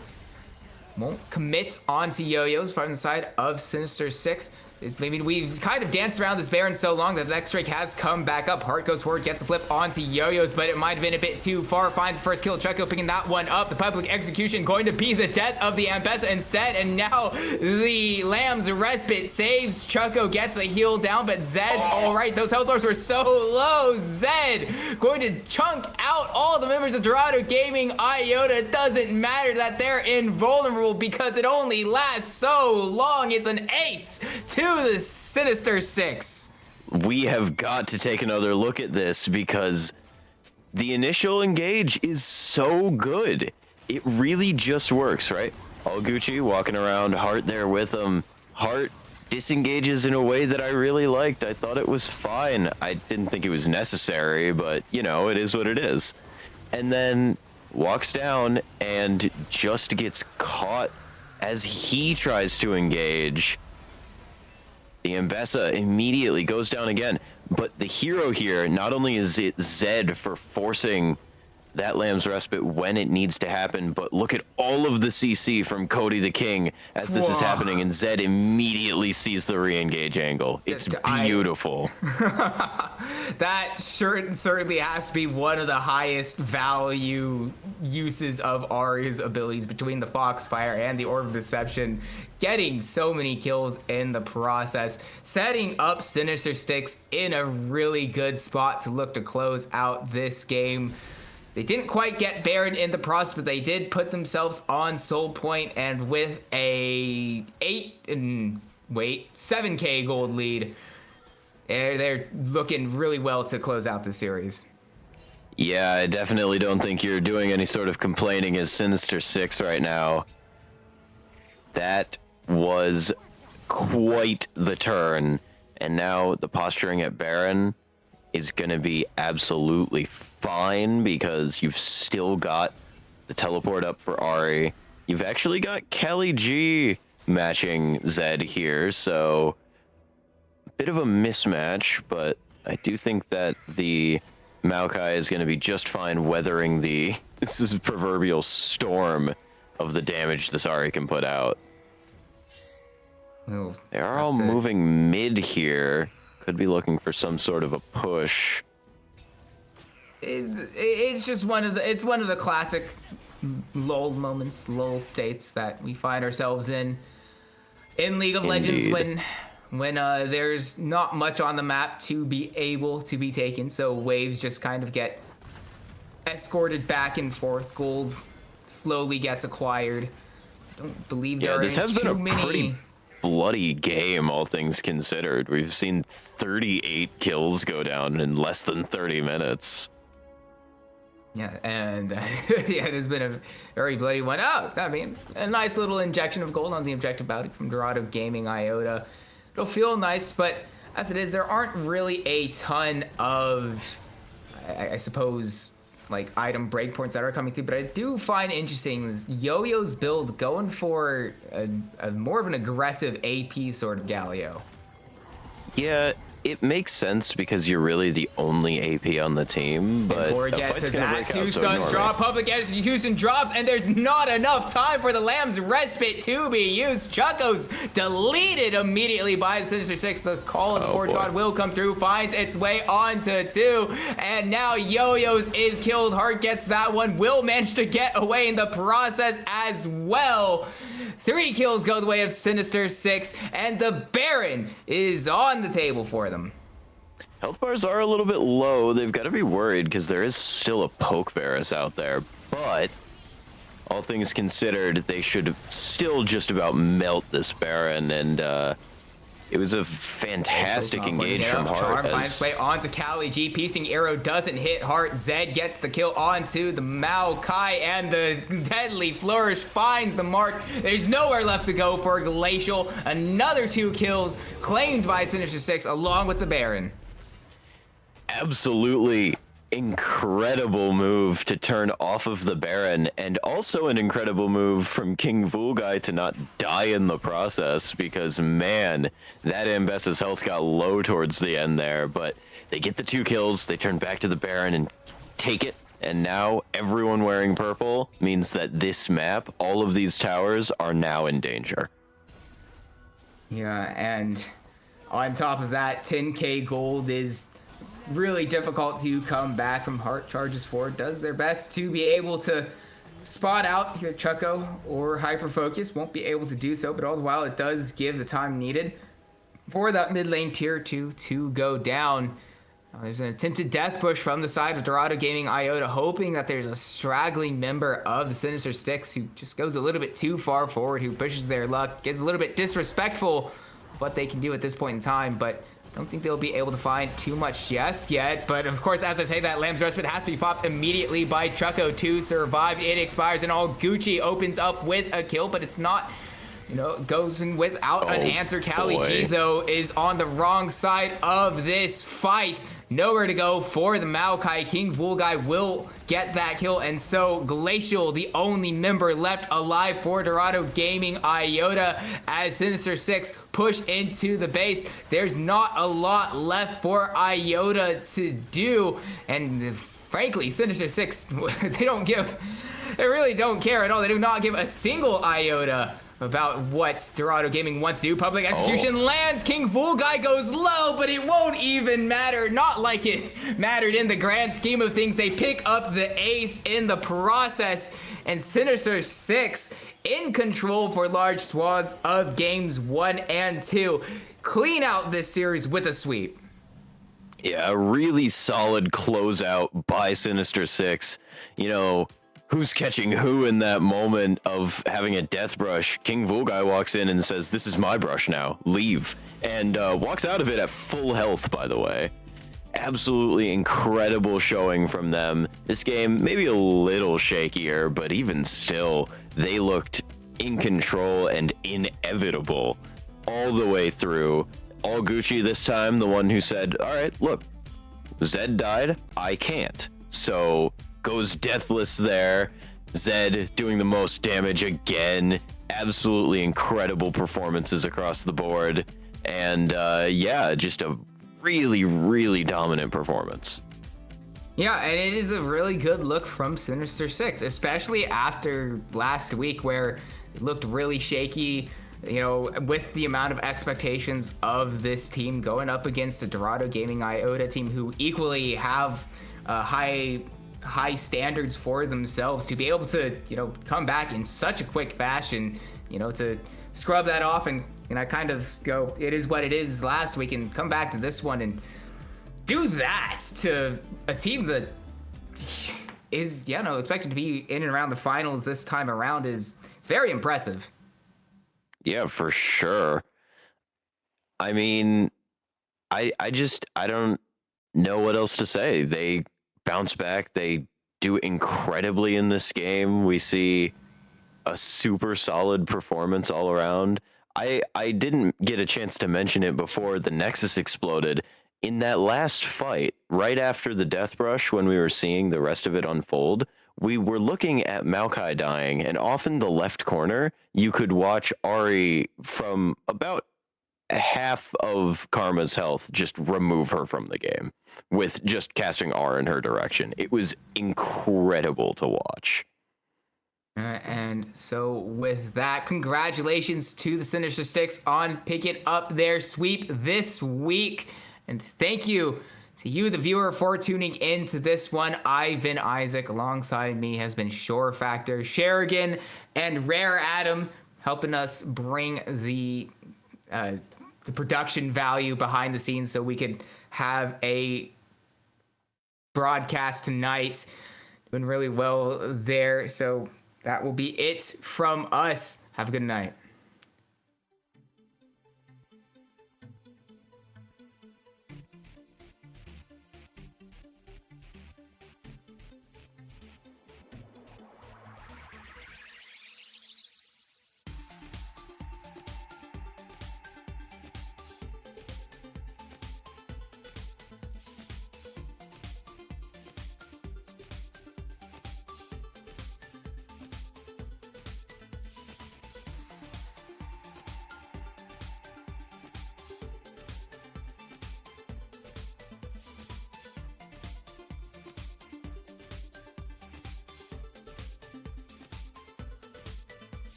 Won't commit onto Yo-Yos from the side of Synister 6. I mean, we've kind of danced around this Baron so long that the next strike has come back up. Heart goes forward, gets a flip onto Yo-Yos, but it might have been a bit too far. Finds the first kill. Chucko picking that one up. The public execution going to be the death of the Ambessa instead, and now the Lamb's Respite saves. Chucko gets the heal down, but Zed's all right. Those health bars were so low. Zed going to chunk out all the members of Dorado Gaming Iota. It doesn't matter that they're invulnerable because it only lasts so long. It's an ace to the Synister 6. We have got to take another look at this because the initial engage is so good. It really just works, right? All Gucci walking around, Heart there with him. Heart disengages in a way that I really liked. I thought it was fine. I didn't think it was necessary, but you know, it is what it is. And then walks down and just gets caught as he tries to engage. The Ambessa immediately goes down again. But the hero here, not only is it Zed for forcing that Lamb's Respite when it needs to happen, but look at all of the CC from Cody the King as this is happening, and Zed immediately sees the re-engage angle. It's beautiful. That certainly has to be one of the highest value uses of Ahri's abilities between the Foxfire and the Orb of Deception, getting so many kills in the process, setting up Synister Sticks in a really good spot to look to close out this game. They didn't quite get Baron in the process, but they did put themselves on Soul Point, and with a 7k gold lead, they're looking really well to close out the series. Yeah, I definitely don't think you're doing any sort of complaining as Synister 6 right now. That was quite the turn, and now the posturing at Baron is going to be absolutely fine because you've still got the teleport up for Ahri. You've actually got Kelly G matching Zed here, so a bit of a mismatch, but I do think that the Maokai is going to be just fine weathering this is proverbial storm of the damage this Ahri can put out. They are all moving mid here. Could be looking for some sort of a push. It's just one of the classic lull moments, lull states that we find ourselves in League of Legends when there's not much on the map to be able to be taken, so waves just kind of get escorted back and forth. Gold slowly gets acquired. I don't believe there are this has been too a many. pretty bloody game, all things considered. We've seen 38 kills go down in less than 30 minutes. Yeah, and yeah, it has been a very bloody one. Oh, I mean, a nice little injection of gold on the objective bounty from Dorado Gaming Iota. It'll feel nice, but as it is, there aren't really a ton of, I suppose, like item breakpoints that are coming through, but I do find interesting is Yo-Yo's build going for a more of an aggressive AP sort of Galio. Yeah, it makes sense because you're really the only AP on the team, but before we get to that, 2 stuns drop, public execution drops, and there's not enough time for the Lamb's Respite to be used. Chucko's deleted immediately by the Synister 6. The call of the Fortron will come through, finds its way onto 2, and now Yo-Yo's is killed. Hart gets that one, will manage to get away in the process as well. 3 kills go the way of Synister 6, and the Baron is on the table for them. Health bars are a little bit low. They've got to be worried because there is still a Poke Varus out there, but all things considered, they should still just about melt this Baron, and it was a fantastic engage from Hart. Charm finds its way onto Kali G. Piecing arrow doesn't hit Hart. Zed gets the kill onto the Maokai, and the deadly flourish finds the mark. There's nowhere left to go for Glacial. Another 2 kills claimed by Synister 6 along with the Baron. Absolutely incredible move to turn off of the Baron, and also an incredible move from King Vulgai to not die in the process, because man, that Ambessa's health got low towards the end there, but they get the 2 kills, they turn back to the Baron and take it, and now everyone wearing purple means that this map, all of these towers are now in danger. Yeah, and on top of that, 10k gold is really difficult to come back from. Hart charges forward, does their best to be able to spot out here. Chucko or Hyper Focus won't be able to do so, but all the while it does give the time needed for that mid lane tier 2 to go down. There's an attempted death push from the side of Dorado Gaming Iota, hoping that there's a straggling member of the Synister Sticks who just goes a little bit too far forward, who pushes their luck, gets a little bit disrespectful of what they can do at this point in time, but don't think they'll be able to find too much just yet. But of course, as I say, that Lamb's Respite has to be popped immediately by Chucko to survive. It expires, and all Gucci opens up with a kill, but it's not goes in without an answer. Cali G, boy. though, is on the wrong side of this fight. Nowhere to go for the Maokai. King Vulgai will get that kill, and so Glacial, the only member left alive for Dorado Gaming Iota, as Synister 6 push into the base. There's not a lot left for Iota to do, and frankly, Synister 6, they really don't care at all. They do not give a single iota about what Dorado Gaming wants to do. Public execution lands. King Vulgai goes low, but it won't even matter. Not like it mattered in the grand scheme of things. They pick up the ace in the process, and Synister 6 in control for large swaths of games 1 and 2. Clean out this series with a sweep. Yeah, a really solid closeout by Synister 6. Who's catching who in that moment of having a death brush? King Vulgai walks in and says, "This is my brush now, leave." And walks out of it at full health, by the way. Absolutely incredible showing from them. This game, maybe a little shakier, but even still, they looked in control and inevitable all the way through. All Gucci this time, the one who said, "All right, look, Zed died, I can't." So goes deathless there. Zed doing the most damage again. Absolutely incredible performances across the board. And just a really, really dominant performance. Yeah, and it is a really good look from Synister 6, especially after last week where it looked really shaky, with the amount of expectations of this team going up against a Dorado Gaming Iota team who equally have high standards for themselves. To be able to, come back in such a quick fashion, to scrub that off and kind of go, it is what it is last week, and come back to this one and do that to a team that is, expected to be in and around the finals this time around it's very impressive. Yeah, for sure. I mean, I don't know what else to say. They bounce back. They do incredibly in this game. We see a super solid performance all around. I didn't get a chance to mention it before the Nexus exploded. In that last fight, right after the death brush, when we were seeing the rest of it unfold, we were looking at Maokai dying, and off in the left corner, you could watch Ari from about half of Karma's health just remove her from the game with just casting R in her direction. It was incredible to watch. And so with that, congratulations to the Synister 6 on picking up their sweep this week. And thank you to you, the viewer, for tuning in to this one. I've been Isaac. Alongside me has been Shore Factor, Sherrigan, and Rare Adam, helping us bring the production value behind the scenes so we could have a broadcast tonight. Doing really well there. So that will be it from us. Have a good night.